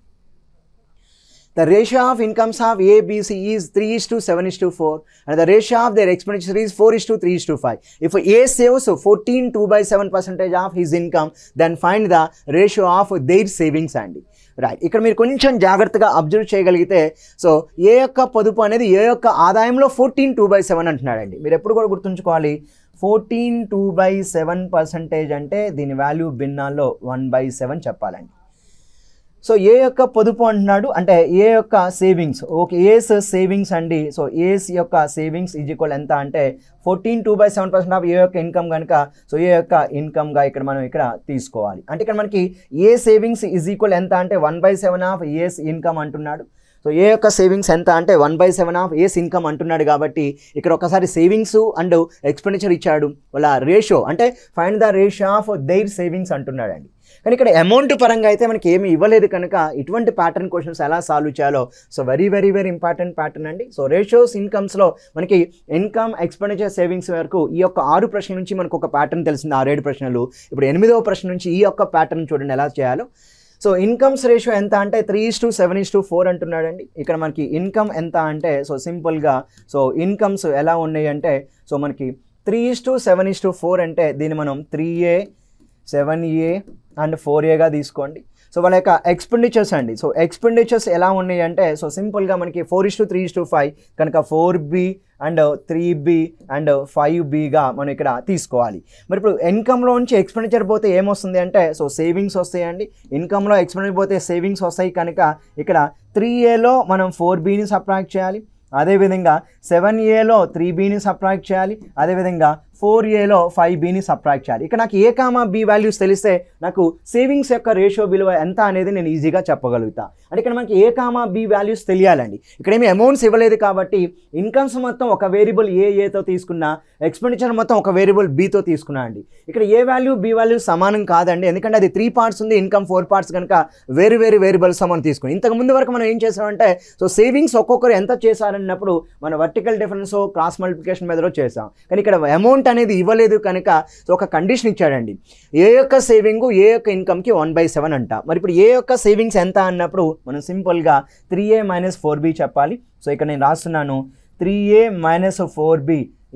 the ratio of incomes of A, B, C is 3:7:4 and the ratio of their expenditure is 4:3:5. If A saves 14.2/7% of his income, then find the ratio of their savings అండి. Right, ఇక్కడ మీరు కొంచెం జాగ్రత్తగా observe చేయగలిగితే so A యొక్క పొదుపు అనేది ఏ యొక్క ఆదాయంలో 14.2/7 అంటున్నాడండి. మీరు ఎప్పుడు కూడా గుర్తుంచుకోవాలి 14.2/7% అంటే దీని వాల్యూ భిన్నాల్లో 1/7 చెప్పాలండి. సో ఏ యొక్క పొదుపు అంటున్నాడు అంటే ఏ యొక్క సేవింగ్స్, ఓకే ఏస్ సేవింగ్స్ అండి. సో ఏస్ యొక్క సేవింగ్స్ ఈజ్ ఈక్వల్ ఎంత అంటే 14.2/7% ఆఫ్ ఏ యొక్క ఇన్కమ్ కనుక సో ఏ యొక్క ఇన్కమ్గా ఇక్కడ మనం ఇక్కడ తీసుకోవాలి. అంటే ఇక్కడ మనకి ఏ సేవింగ్స్ ఈజ్ ఈక్వల్ ఎంత అంటే 1/7 ఆఫ్ ఏస్ ఇన్కమ్ అంటున్నాడు. సో ఏ యొక్క సేవింగ్స్ ఎంత అంటే 1/7 ఆఫ్ ఏస్ ఇన్కమ్ అంటున్నాడు కాబట్టి ఇక్కడ ఒకసారి సేవింగ్స్ అండ్ ఎక్స్పెండిచర్ ఇచ్చాడు, వాళ్ళ రేషియో అంటే find the ratio of their savings అంటున్నాడండి. కానీ ఇక్కడ అమౌంట్ పరంగా అయితే మనకి ఏమి ఇవ్వలేదు కనుక ఇటువంటి ప్యాటర్న్ క్వశ్చన్స్ ఎలా సాల్వ్ చేయాలో so very very very important pattern అండి. సో రేషియోస్ ఇన్కమ్స్లో మనకి ఇన్కమ్ ఎక్స్పెండిచర్ సేవింగ్స్ వరకు ఈ యొక్క 6 ప్రశ్నల నుంచి మనకు ఒక ప్యాటర్న్ తెలిసింది, 6-7 ప్రశ్నలు. ఇప్పుడు 8వ ప్రశ్న నుంచి ఈ యొక్క ప్యాటర్న్ చూడండి ఎలా చేయాలో. సో ఇన్కమ్స్ రేషియో ఎంత అంటే 3:7:4 అంటున్నాడండి. ఇక్కడ మనకి ఇన్కమ్ ఎంత అంటే సో సింపుల్గా సో ఇన్కమ్స్ ఎలా ఉన్నాయి అంటే సో మనకి 3:7:4 అంటే దీన్ని మనం 3A 7A అండ్ 4Aగా తీసుకోండి. సో వాళ్ళ యొక్క ఎక్స్పెండిచర్స్ అండి. సో ఎక్స్పెండిచర్స్ ఎలా ఉన్నాయి అంటే సో సింపుల్గా మనకి 4:3:5 కనుక 4B అండ్ 3B అండ్ 5Bగా మనం ఇక్కడ తీసుకోవాలి. మరి ఇప్పుడు ఇన్కమ్లో నుంచి ఎక్స్పెండిచర్ పోతే ఏమొస్తుంది అంటే సో సేవింగ్స్ వస్తాయండి. ఇన్కమ్లో ఎక్స్పెండిచర్ పోతే సేవింగ్స్ వస్తాయి కనుక ఇక్కడ 3Aలో మనం 4Bని సబ్ట్రాక్ట్ చేయాలి. అదేవిధంగా 7Aలో 3Bని సబ్ట్రాక్ట్ చేయాలి. అదేవిధంగా 4Aలో 5Bని సబ్ట్రాక్ట్ చేయాలి. ఇక్కడ నాకు A, B వాల్యూస్ తెలిస్తే నాకు సేవింగ్స్ యొక్క రేషియో విలువ ఎంత అనేది నేను ఈజీగా చెప్పగలుగుతా. అంటే ఇక్కడ మనకి A, B వాల్యూస్ తెలియాలండి. ఇక్కడ ఏమి అమౌంట్స్ ఇవ్వలేదు కాబట్టి ఇన్కమ్స్ మొత్తం ఒక వేరియబుల్ Aతో తీసుకున్నా, ఎక్స్పెండిచర్ మొత్తం ఒక వేరియబుల్ Bతో తీసుకున్నా అండి. ఇక్కడ A వాల్యూ B వాల్యూ సమానం కాదండి, ఎందుకంటే అది 3 పార్ట్స్ ఉంది, ఇన్కమ్ 4 పార్ట్స్ కనుక వేరు వేరియబుల్స్ మనం తీసుకుని. ఇంతకు ముందు వరకు మనం ఏం చేసామంటే సో సేవింగ్స్ ఒక్కొక్కరు ఎంత చేశారన్నప్పుడు మన వర్టికల్ డిఫరెన్స్ క్రాస్ మల్టిప్లికేషన్ మెథడ్లో చేసాం. కానీ ఇక్కడ అమౌంట్ అనేది ఇవ్వలేదు కనుక సో ఒక కండిషన్ ఇచ్చాడండి, ఏ యొక్క సేవింగ్ ఏ యొక్క ఇన్కమ్కి 1/7 అంట. మరి ఇప్పుడు ఏ యొక్క సేవింగ్స్ ఎంత అన్నప్పుడు మనం సింపుల్గా 3A - 4B చెప్పాలి. సో ఇక్కడ నేను రాస్తున్నాను 3A - 4B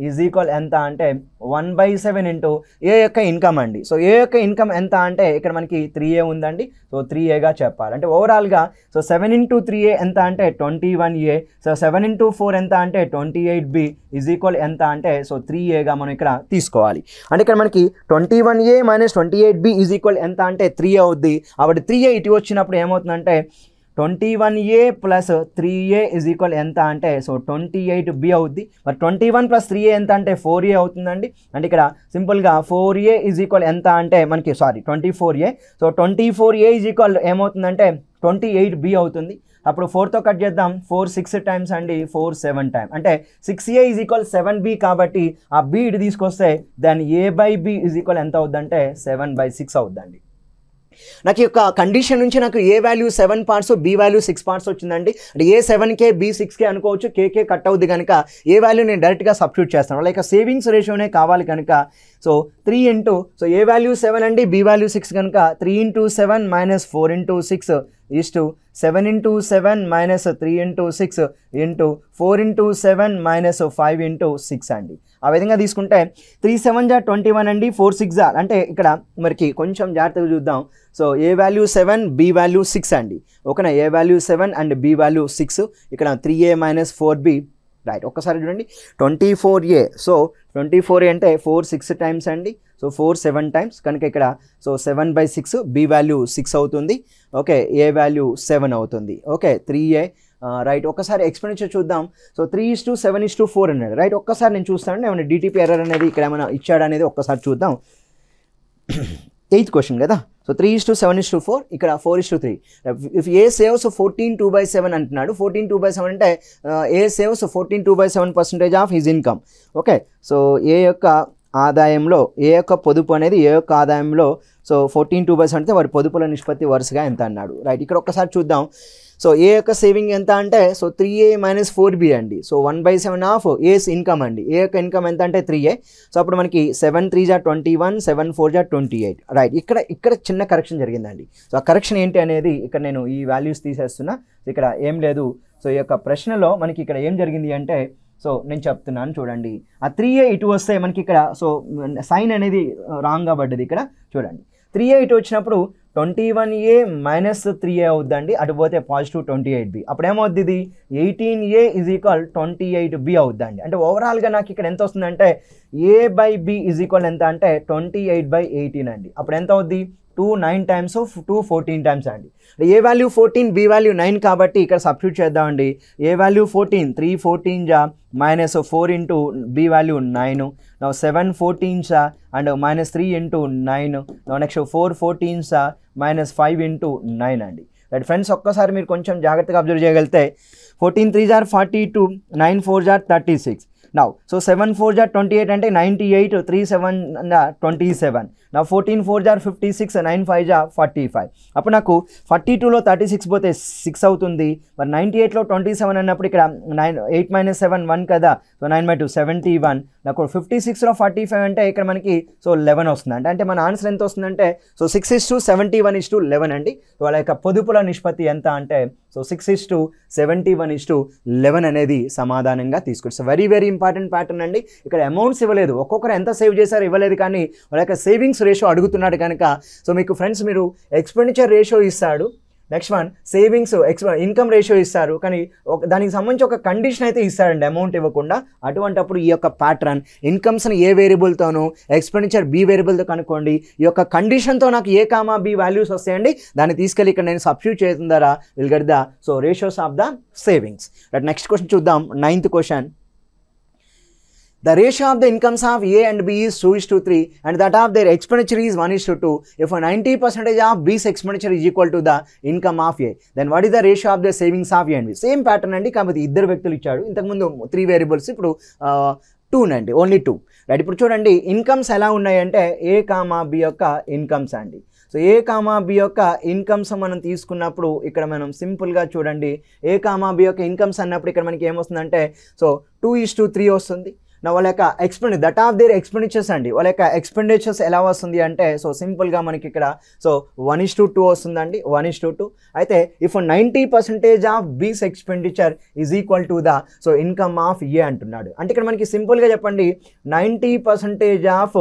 ఈజ్ ఈక్వల్ ఎంత అంటే 1/7 ఇంటూ ఏ యొక్క ఇన్కమ్ అండి. సో ఏ యొక్క ఇన్కమ్ ఎంత అంటే ఇక్కడ మనకి 3A ఉందండి. సో 3Aగా చెప్పాలి. అంటే ఓవరాల్గా సో 7 × 3A ఎంత అంటే 21A. సో 7 × 4 ఎంత అంటే 28B ఈజ్ ఈక్వల్ ఎంత అంటే సో 3Aగా మనం ఇక్కడ తీసుకోవాలి. అంటే ఇక్కడ మనకి 21A - 28B ఈజ్ ఈక్వల్ ఎంత అంటే 3A అవుద్ది. కాబట్టి 3A ఇటు వచ్చినప్పుడు ఏమవుతుందంటే 21A + 3A ఈజ్ ఈక్వల్ ఎంత అంటే సో 28B అవుద్ది. మరి 21 + 3A ఎంత అంటే 4A అవుతుందండి. అంటే ఇక్కడ సింపుల్గా 4A ఈజ్ ఈక్వల్ ఎంత అంటే మనకి 24A. So 24A is equal ఏమవుతుందంటే 28B అవుతుంది. అప్పుడు 4తో కట్ చేద్దాం, 4 6 టైమ్స్ అండి, 4 7 టైమ్ అంటే 6A ఈజ్ ఈక్వల్ 7B కాబట్టి ఆ B ఇటు తీసుకొస్తే దాని A/B ఈజ్ ఈక్వల్ ఎంత అవుద్దంటే 7/6 అవుద్దండి. నాకు ఈ యొక్క కండిషన్ నుంచి నాకు A value 7 parts B value 6 parts వచ్చిందండి. అంటే ఏ 7K B 6K అనుకోవచ్చు, KK కట్ అవుద్ది కనుక ఏ వాల్యూ నేను డైరెక్ట్గా సబ్స్టిట్యూట్ చేస్తాను. లైక్ సేవింగ్స్ రేషియోనే కావాలి కనుక సో 3 ఇంటూ సో ఏ వాల్యూ 7 అండి, B వాల్యూ 6 కనుక 3 × 7 - 4 × 6 ఈజ్ టు 7 × 7 - 3 × 6 ఇంటూ 4 × 7 - 5 × 6 అండి. ఆ విధంగా తీసుకుంటే 3 7 = 21 అండి, 4 6 అంటే ఇక్కడ మనకి కొంచెం జాగ్రత్తగా చూద్దాం. సో ఏ వాల్యూ 7 B వాల్యూ 6 అండి, ఓకేనా. ఏ వాల్యూ 7 అండ్ B వాల్యూ 6. ఇక్కడ 3A - 4B రైట్. ఒక్కసారి చూడండి 24A. సో 24A అంటే 4 6 టైమ్స్ అండి. సో 4 7 టైమ్స్ కనుక ఇక్కడ సో 7/6 B వాల్యూ 6 అవుతుంది. ఓకే, ఏ వాల్యూ 7 అవుతుంది. Okay 3A right. ఒక్కసారి ఎక్స్పెండిచర్ చూద్దాం. సో 3:7:4 అన్నాడు రైట్. ఒక్కసారి నేను చూస్తాను ఏమైనా DTP ఎర్రర్ అనేది ఇక్కడ ఏమైనా ఇచ్చాడు అనేది ఒక్కసారి చూద్దాం. 8th క్వశ్చన్ కదా. సో 3:7:4 ఇక్కడ 4:3. ఇఫ్ ఏ సేవ్స్ 14.2/7 అంటున్నాడు. 14.2/7 అంటే A saves 14.2/7% of his income. Okay, so A యొక్క ఆదాయంలో ఏ యొక్క పొదుపు అనేది ఏ యొక్క ఆదాయంలో సో 14/2 అంటే వారి పొదుపుల నిష్పత్తి వరుసగా ఎంత అన్నాడు. రైట్, ఇక్కడ ఒక్కసారి చూద్దాం. సో ఏ యొక్క సేవింగ్ ఎంత అంటే సో 3A - 4B అండి. సో 1/7 ఆఫ్ ఏస్ ఇన్కమ్ అండి. ఏ యొక్క ఇన్కమ్ ఎంత అంటే 3A. సో అప్పుడు మనకి 7 3 జా 21, 7 4 జా 28. రైట్, ఇక్కడ చిన్న కరెక్షన్ జరిగిందండి. సో ఆ కరెక్షన్ ఏంటి అనేది ఇక్కడ నేను ఈ వాల్యూస్ తీసేస్తున్నా. ఇక్కడ ఏం లేదు. సో ఈ యొక్క ప్రశ్నలో మనకి ఇక్కడ ఏం జరిగింది అంటే సో నేను చెప్తున్నాను చూడండి. ఆ 3A ఇటు వస్తే మనకి ఇక్కడ సో సైన్ అనేది రాంగ్గా పడ్డది. ఇక్కడ చూడండి 3A ఇటు వచ్చినప్పుడు 21A - 3A అవుద్దండి. అటు పోతే +28B. అప్పుడు ఏమవుద్ది, ఇది 18A = 28B అవుద్దండి. అంటే ఓవరాల్గా నాకు ఇక్కడ ఎంత వస్తుందంటే A/B = ఎంత అంటే 28/18 అండి. అప్పుడు ఎంత అవుద్ది, 2 9 టైమ్స్ 2 14 టైమ్స్ అండి. ఏ వాల్యూ 14, బి వాల్యూ 9 కాబట్టి ఇక్కడ సబ్స్టిట్యూట్ చేద్దామండి. ఏ వాల్యూ 14, 3 14 జా -4 ఇంటూ బి వాల్యూ 9. నౌ 7 14 జా అండ్ -3 ఇంటూ 9. నౌ నెక్స్ట్ 4 14 జా -5 ఇంటూ 9 అండి. రైట్ ఫ్రెండ్స్, ఒక్కసారి మీరు కొంచెం జాగ్రత్తగా అబ్జర్వ్ చేయగలిగితే 14 3 జా 42, 9 4 జా 36. నౌ సో 7 4 జా 28 అంటే 98, 3 7 జా 27. నా 14 4 జా 56, 9 5 జా 45. అప్పుడు నాకు 42లో 36 పోతే 6 అవుతుంది. మరి 98లో 27 అన్నప్పుడు ఇక్కడ 8 - 7 1 కదా. సో 9/2 71. నాకు 56లో 45 అంటే ఇక్కడ మనకి సో 11 వస్తుంది. అంటే మన ఆన్సర్ ఎంత వస్తుందంటే సో 6:71:11 అండి. వాళ్ళ యొక్క పొదుపుల నిష్పత్తి ఎంత అంటే సో 6:71:11 అనేది సమాధానంగా తీసుకుంటారు. So very very important pattern అండి. ఇక్కడ అమౌంట్స్ ఇవ్వలేదు, ఒక్కొక్కరు ఎంత సేవ్ చేశారో ఇవ్వలేదు, కానీ వాళ్ళ యొక్క సేవింగ్స్ రేషియో అడుగుతున్నాడు కనుక సో మీకు ఫ్రెండ్స్ మీరు ఎక్స్పెండిచర్ రేషియో ఇస్తాడు, next one savings income ratio ఇస్తారు, కానీ దానికి సంబంధించి ఒక కండిషన్ అయితే ఇస్తాడండి అమౌంట్ ఇవ్వకుండా. అటువంటప్పుడు ఈ యొక్క ప్యాటర్న్ ఇన్కమ్స్ని ఏ వేరియబుల్తోనూ ఎక్స్పెండిచర్ బి వేరియబుల్తో కనుక్కోండి. ఈ యొక్క కండిషన్తో నాకు ఏ కామా బి వాల్యూస్ వస్తాయండి, దాన్ని తీసుకెళ్ళి ఇక్కడ నేను సబ్స్టిట్యూట్ చేయడం ద్వారా will get the so ratios of the savings. Right, next question చూద్దాం. 9th question. The ratio of the incomes of A and B is 2:3 and that of their expenditure is 1:2. If a 90% of B's expenditure is equal to the income of A, then what is the ratio of the savings of A and B? Same pattern అండి, కాబట్టి ఇద్దరు వ్యక్తులు ఇచ్చాడు. ఇంతకుముందు 3 variables, ఇప్పుడు 2 అండి, only 2. Right, ఇప్పుడు చూడండి ఇన్కమ్స్ ఎలా ఉన్నాయంటే A, B యొక్క ఇన్కమ్స్ అండి. సో ఏ కామా బి యొక్క ఇన్కమ్స్ మనం తీసుకున్నప్పుడు ఇక్కడ మనం సింపుల్గా చూడండి ఏ కామా బి యొక్క ఇన్కమ్స్ అన్నప్పుడు ఇక్కడ మనకి ఏమొస్తుందంటే సో 2:3 వస్తుంది. నా వాళ్ళ యొక్క దట్ ఆఫ్ దేర్ ఎక్స్పెండిచర్స్ అండి. వాళ్ళ యొక్క ఎక్స్పెండిచర్స్ ఎలా వస్తుంది అంటే సో సింపుల్గా మనకి ఇక్కడ సో 1:2 వస్తుందండి, 1:2. అయితే if 90% of B's expenditure is equal to the so income of A అంటున్నాడు. అంటే ఇక్కడ మనకి సింపుల్గా చెప్పండి 90% of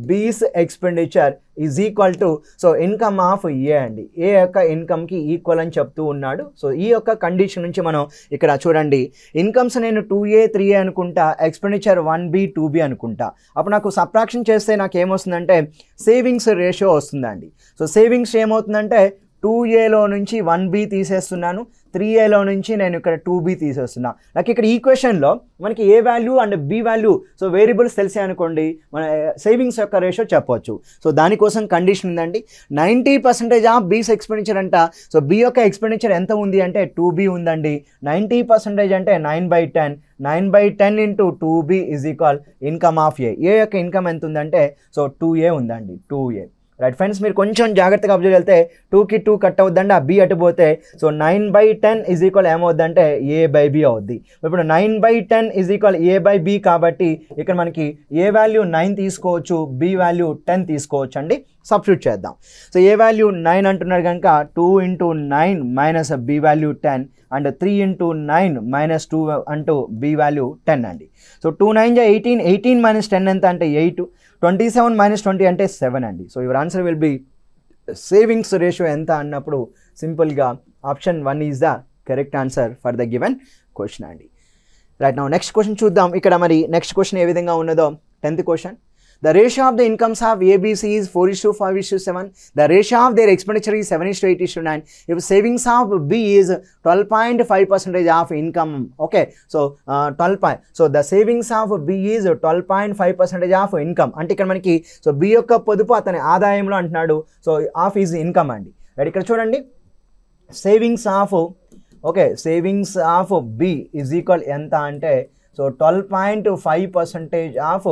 B's expenditure is equal to so income of A అండి. ఏ యొక్క ఇన్కమ్కి ఈక్వల్ అని చెప్తూ ఉన్నాడు. సో ఈ యొక్క కండిషన్ నుంచి మనం ఇక్కడ చూడండి ఇన్కమ్స్ నేను 2A 3A అనుకుంటా, ఎక్స్పెండిచర్ 1B 2B అనుకుంటా. అప్పుడు నాకు సబ్ట్రాక్షన్ చేస్తే నాకు ఏమొస్తుందంటే సేవింగ్స్ రేషియో వస్తుందండి. సో సేవింగ్స్ ఏమవుతుందంటే 2Aలో నుంచి 1B తీసేస్తున్నాను, 3Aలో నుంచి నేను ఇక్కడ 2B తీసేస్తున్నా. నాకు ఇక్కడ ఈక్వేషన్లో మనకి A value and B value so variables తెలిసే అనుకోండి మన సేవింగ్స్ యొక్క రేషియో చెప్పవచ్చు. సో దానికోసం కండిషన్ ఉందండి 90% ఆఫ్ బీస్ ఎక్స్పెండిచర్ అంట. సో బి యొక్క ఎక్స్పెండిచర్ ఎంత ఉంది అంటే 2B ఉందండి. 90% అంటే 9/10, 9/10 into 2B is equal income of A. A యొక్క ఇన్కమ్ ఎంత ఉందంటే సో 2A ఉందండి, 2A. రైట్ ఫ్రెండ్స్, మీరు కొంచెం జాగ్రత్తగా అబ్జర్వ్ చేస్తే 2కి 2 కట్ అవుద్దండి, ఆ బి అటు పోతే సో 9/10 ఈజ్ ఈక్వల్ ఏమవుద్దంటే A/B అవుద్ది. ఇప్పుడు 9/10 ఈజ్ ఈక్వల్ A/B కాబట్టి ఇక్కడ మనకి ఏ వాల్యూ 9 తీసుకోవచ్చు, బి వాల్యూ 10 తీసుకోవచ్చు అండి. సబ్స్టిట్యూట్ చేద్దాం. సో ఏ వాల్యూ 9 అంటున్నారు కనుక 2 × 9 minus B value 10 and 3 × 9 minus 2 అంటూ బి వాల్యూ 10 అండి. సో 2 9 = 18, 18 - 10 ఎంత అంటే 8, 27 - 20 అంటే 7 అండి. So your answer will be savings ratio ఎంత అన్నప్పుడు సింపుల్గా option 1 is the correct answer for the given question అండి. రైట్, నౌ నెక్స్ట్ క్వశ్చన్ చూద్దాం. ఇక్కడ మరి నెక్స్ట్ క్వశ్చన్ ఏ విధంగా ఉన్నదో 10th question. The ratio of the incomes of ABC is 4:5:7. The ratio of their expenditure is 7:8:9. If savings of B is 12.5% of income, okay, so 12. So the savings of B is 12.5% of income. అంటే ఇక్కడ మనకి so B యొక్క పొదుపు అతని ఆదాయంలో అంటున్నాడు. So of is income అండి. Right, ఇక్కడ చూడండి savings of okay savings of B is equal ఎంత అంటే సో 12.5% ఆఫ్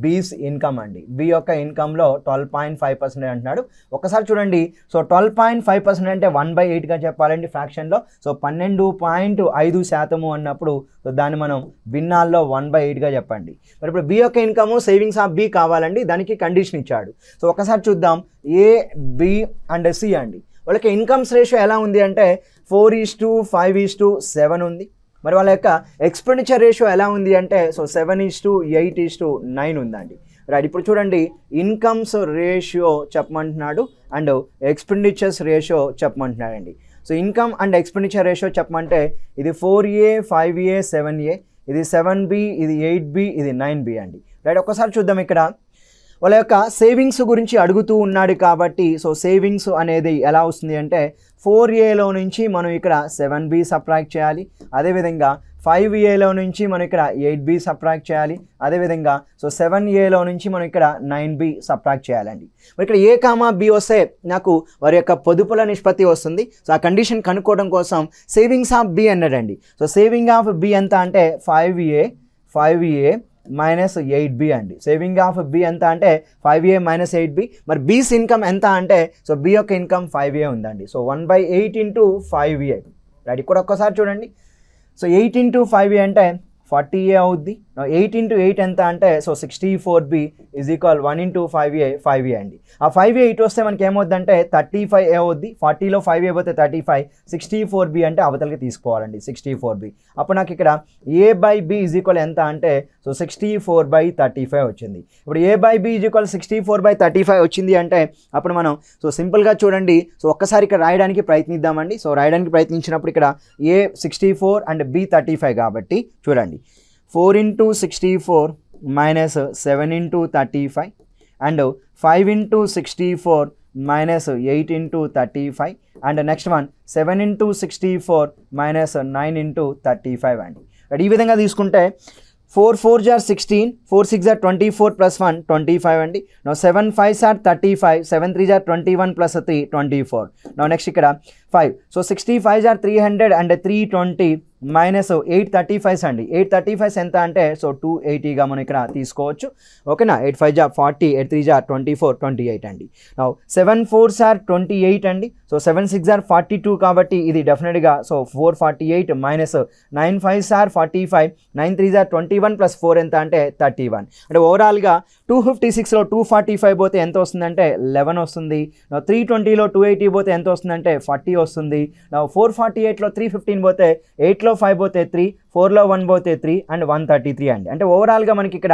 బీస్ ఇన్కమ్ అండి. బి యొక్క ఇన్కమ్లో 12.5% అంటున్నాడు. ఒకసారి చూడండి, సో 12.5% అంటే 1/8గా చెప్పాలండి ఫ్రాక్షన్లో. సో 12.5% అన్నప్పుడు సో దాన్ని మనం భిన్నాల్లో 1/8గా చెప్పండి. మరి ఇప్పుడు బి యొక్క ఇన్కమ్ సేవింగ్స్ ఆఫ్ బి కావాలండి, దానికి కండిషన్ ఇచ్చాడు. సో ఒకసారి చూద్దాం, ఏ బి అండ్ సి అండి. వాళ్ళకి ఇన్కమ్స్ రేషియో ఎలా ఉంది అంటే 4:5:7 ఉంది. మరి వాళ్ళ యొక్క ఎక్స్పెండిచర్ రేషియో ఎలా ఉంది అంటే సో 7:8:9 ఉందండి. రైట్, ఇప్పుడు చూడండి, ఇన్కమ్స్ రేషియో చెప్పమంటున్నాడు అండ్ ఎక్స్పెండిచర్స్ రేషియో చెప్పమంటున్నాడండి. So income and expenditure ratio చెప్పమంటే ఇది 4A 5A 7A, ఇది 7B, ఇది 8B, ఇది 9B అండి. రైట్, ఒక్కసారి చూద్దాం. ఇక్కడ వాళ్ళ యొక్క సేవింగ్స్ గురించి అడుగుతూ ఉన్నాడు కాబట్టి సో సేవింగ్స్ అనేది ఎలా వస్తుంది అంటే 4Aలో నుంచి మనం ఇక్కడ 7B సబ్ట్రాక్ట్ చేయాలి. అదేవిధంగా 5Aలో నుంచి మనం ఇక్కడ 8B సబ్ట్రాక్ట్ చేయాలి. అదేవిధంగా సో 7Aలో నుంచి మనం ఇక్కడ 9B సబ్ట్రాక్ట్ చేయాలండి. మరి ఇక్కడ A, B వస్తే నాకు వారి యొక్క పొదుపుల నిష్పత్తి వస్తుంది. సో ఆ కండిషన్ కనుక్కోవడం కోసం సేవింగ్స్ ఆఫ్ B అన్నాడండి. సో సేవింగ్ ఆఫ్ B ఎంత అంటే 5A మైనస్ 8B అండి. సేవింగ్ ఆఫ్ బి ఎంత అంటే 5A మైనస్ 8B. మరి బీస్ ఇన్కమ్ ఎంత అంటే సో బి యొక్క ఇన్కమ్ 5A ఉందండి. So 1/8 into 5A. రైట్, ఇక్కడ ఒక్కసారి చూడండి, సో 8 ఇంటూ 5A అంటే 40A అవుద్ది. 8 ఇంటూ 8 ఎంత అంటే so 64B is equal 1 into 5A అండి. ఆ 5A ఇటు వస్తే మనకి ఏమవుద్ది అంటే 35A అవుద్ది. 40లో 5A పోతే 35, 64B అంటే అవతలకి తీసుకోవాలండి 64B. అప్పుడు నాకు ఇక్కడ A/B ఈజ్ ఈక్వల్ ఎంత అంటే సో 64/35 వచ్చింది. ఇప్పుడు A/B ఈజ్ ఈక్వల్ 64/35 వచ్చింది అంటే అప్పుడు మనం సో సింపుల్గా చూడండి, సో ఒక్కసారి ఇక్కడ రాయడానికి ప్రయత్నిద్దామండి. సో రాయడానికి ప్రయత్నించినప్పుడు ఇక్కడ A 64 అండ్ B 35 కాబట్టి చూడండి, 4 into 64 minus 7 into 35 and 5 into 64 minus 8 into 35 and next one 7 into 64 minus 9 into 35 అండి. ఈ విధంగా తీసుకుంటే 4 4 jar 16, 4 6 jar 24 plus 1 25 అండి. now 7 5 are 35, 7 3 jar 21 plus 3 24. now next ఇక్కడ 5, so 65 jar 300 and 320 మైనస్ 835 అండి. 835 ఎంత అంటే సో 280గా మనం ఇక్కడ తీసుకోవచ్చు. ఓకేనా, 8 5 jar 40, 8 3 jar 24, 28 అండి. now 7 4 are 28 అండి. సో 7 6 are 42 కాబట్టి ఇది డెఫినెట్గా so 448 minus 9 5 are 45, 9 3 are 21 plus 4 ఎంత అంటే 31. అంటే ఓవరాల్గా 256లో 245 పోతే ఎంత వస్తుందంటే 11 వస్తుంది. 320లో 280 పోతే ఎంత వస్తుందంటే 40 వస్తుంది. 448లో 315 పోతే 8లో 5 పోతే 3, 4లో 1 పోతే 3 అండ్ 133 అండి. అంటే ఓవరాల్గా మనకి ఇక్కడ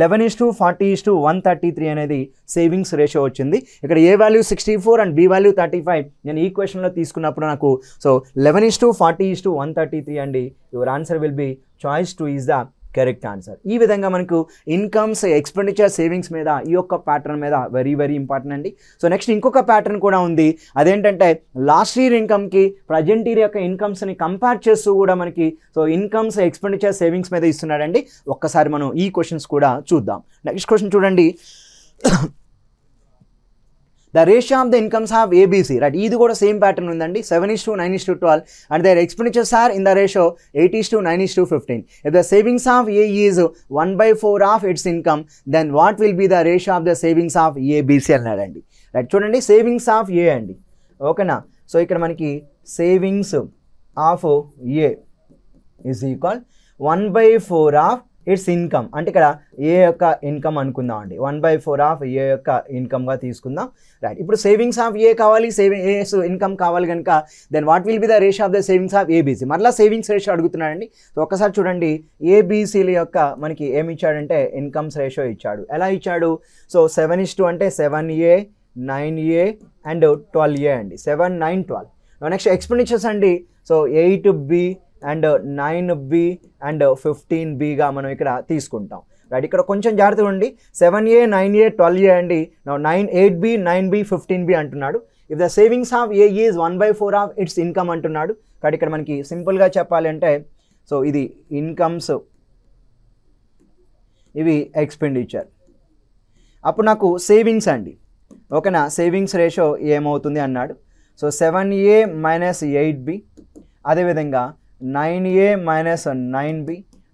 11:40:133 అనేది సేవింగ్స్ రేషియో వచ్చింది. ఇక్కడ ఏ వాల్యూ 64 అండ్ బి వాల్యూ 35 నేను ఈక్వేషన్లో తీసుకున్నప్పుడు నాకు సో 11:40:133 అండి. Your answer will be choice 2 is the correct answer. ఈ విధంగా మనకు ఇన్కమ్స్, ఎక్స్పెండిచర్, సేవింగ్స్ మీద ఈ యొక్క ప్యాటర్న్ మీద వెరీ వెరీ ఇంపార్టెంట్ అండి. సో నెక్స్ట్ ఇంకొక ప్యాటర్న్ కూడా ఉంది. అదేంటంటే లాస్ట్ ఇయర్ ఇన్కమ్కి ప్రజెంట్ ఇయర్ యొక్క ఇన్కమ్స్ని కంపేర్ చేస్తూ కూడా మనకి సో ఇన్కమ్స్, ఎక్స్పెండిచర్, సేవింగ్స్ మీద ఇస్తున్నాడండి. ఒక్కసారి మనం ఈ క్వశ్చన్స్ కూడా చూద్దాం. నెక్స్ట్ క్వశ్చన్ చూడండి, the ratio of the incomes of ABC, right? ఇది కూడా సేమ్ ప్యాటర్న్ ఉందండి. 7:9:12 and their expenditures are in the ratio 8:9:15. if the savings of A is 1/4 of its income, then what will be the ratio of the savings of ABC అన్నాడండి. Right, చూడండి, savings of A అండి. ఓకేనా, so ఇక్కడ మనకి savings of A is equal 1/4 of it's income. అంటే ఇక్కడ ఏ యొక్క income అనుకుందాం అండి. 1/4 ఆఫ్ ఏ యొక్క ఇన్కమ్గా తీసుకుందాం. రైట్, ఇప్పుడు సేవింగ్స్ ఆఫ్ ఏ కావాలి, ఇన్కమ్ కావాలి కనుక then what will be the ratio of the savings of ABC. మరలా సేవింగ్స్ రేషియో అడుగుతున్నాడండి. సో ఒక్కసారి చూడండి, ఏబీసీల యొక్క మనకి ఏమి ఇచ్చాడంటే ఇన్కమ్స్ రేషియో ఇచ్చాడు. ఎలా ఇచ్చాడు? సో 7:2 అంటే 7A 9A అండ్ 12A అండి. 7 9 12. నెక్స్ట్ ఎక్స్పెండిచర్స్ అండి. So 8B and 9B and 15Bగా మనం ఇక్కడ తీసుకుంటాం. రైట్, ఇక్కడ కొంచెం జాగ్రత్తగా ఉండి 7A 9A 12A అండి. 8B 9B 15B అంటున్నాడు. If the savings of A is 1/4 of it's income అంటున్నాడు. కాబట్టి ఇక్కడ మనకి సింపుల్గా చెప్పాలి అంటే సో ఇది ఇన్కమ్స్, ఇవి ఎక్స్పెండిచర్. అప్పుడు నాకు సేవింగ్స్ అండి. ఓకేనా, సేవింగ్స్ రేషియో ఏమవుతుంది అన్నాడు. సో 7A మైనస్ 8B, అదేవిధంగా 9A మైనస్ 9B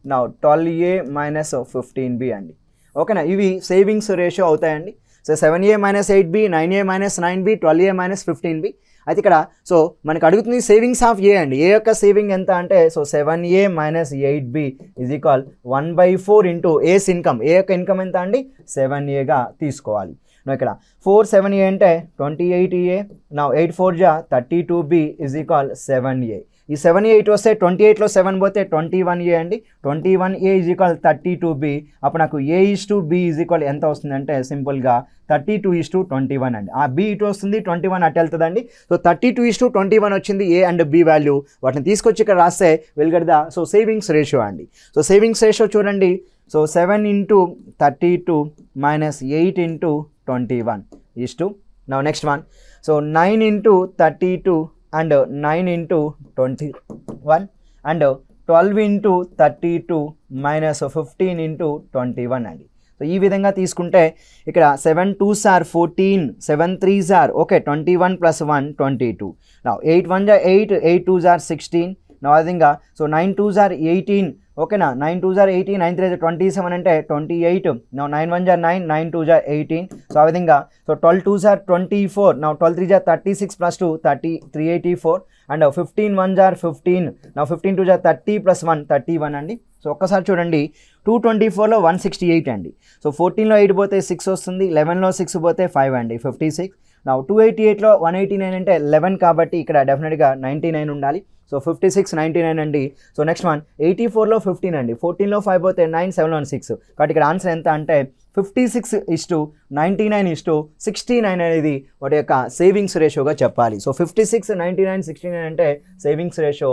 నా 12A మైనస్ 15B అండి. ఓకేనా, ఇవి సేవింగ్స్ రేషియో అవుతాయండి. So 7A minus 8B, 9A minus 9B, 12A minus 15B. అయితే ఇక్కడ సో మనకు అడుగుతుంది సేవింగ్స్ ఆఫ్ ఏ అండి. ఏ యొక్క సేవింగ్ ఎంత అంటే so 7A minus 8B is equal 1/4 into A's income. A యొక్క ఇన్కమ్ ఎంత అండి 7Aగా తీసుకోవాలి. ఇక్కడ 4 7A అంటే 28A. నా 8 4 జా 32B ఈజ్ ఈక్వల్ 7A. ఈ 7A ఇటు వస్తే 28లో 7 పోతే 21A అండి. 21A is equal 32B. అప్పుడు నాకు A/B ఈజ్ ఈక్వల్ ఎంత వస్తుందంటే సింపుల్గా 32:21 అండి. ఆ B ఇటు వస్తుంది, 21 అటు వెళ్తుందండి. సో 32:21 వచ్చింది A అండ్ B వాల్యూ. వాటిని తీసుకొచ్చి ఇక్కడ రాస్తే వెల్గడదా సో సేవింగ్స్ రేషియో అండి. సో సేవింగ్స్ రేషియో చూడండి. So 7 into 32 minus 8 into 21 is to now next one. So 9 into 32 and 9 into 21 and 12 into 32 minus 15 into 21 అండి. సో ఈ విధంగా తీసుకుంటే ఇక్కడ 7 2s are 14, 7 3s are okay 21 plus 1 22. నా 8 1 జా 8, 8 2s are 16. నా విధంగా సో 9 2s are 18. ఓకేనా, 9 2s are 18, 9 3s are 27 అంటే 28. నా 9 1 జా 9, 9 2 జా 18. సో ఆ విధంగా సో 12 2s are 24. నా 12 3 జా 36 ప్లస్ 2 384 అండ్ 15 1 జా 15. నా 15 2 జా 30 ప్లస్ 1 31 అండి. సో ఒక్కసారి చూడండి 224లో 168 అండి. సో 14లో 8 పోతే 6 వస్తుంది, 11లో 6 పోతే 5 అండి 56. నా 288లో 189 అంటే 11 కాబట్టి ఇక్కడ డెఫినెట్గా 99 ఉండాలి. సో 56 99 అండి. సో నెక్స్ట్ వన్ 84లో 15 అండి. 14లో 5 పోతే 9, 7లో 6 కాబట్టి ఇక్కడ ఆన్సర్ ఎంత అంటే 56:99:69 అనేది వాటి యొక్క సేవింగ్స్ రేషియోగా చెప్పాలి. సో 56 99 69 అంటే savings ratio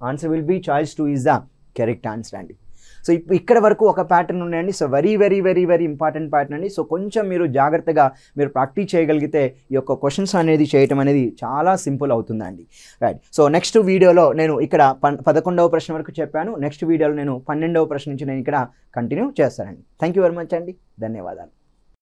answer will be choice 2 is the correct answer అండి. సో ఇక్కడ వరకు ఒక ప్యాటర్న్ ఉన్నాయండి. So very very very very important pattern అండి. సో కొంచెం మీరు జాగ్రత్తగా మీరు ప్రాక్టీస్ చేయగలిగితే ఈ యొక్క క్వశ్చన్స్ అనేది చేయటం అనేది చాలా సింపుల్ అవుతుందండి. రైట్. సో నెక్స్ట్ వీడియోలో నేను ఇక్కడ 11వ ప్రశ్న వరకు చెప్పాను. నెక్స్ట్ వీడియోలో నేను 12వ ప్రశ్న నుంచి నేను ఇక్కడ కంటిన్యూ చేస్తానండి. థ్యాంక్ యూ వెరీ మచ్ అండి. ధన్యవాదాలు.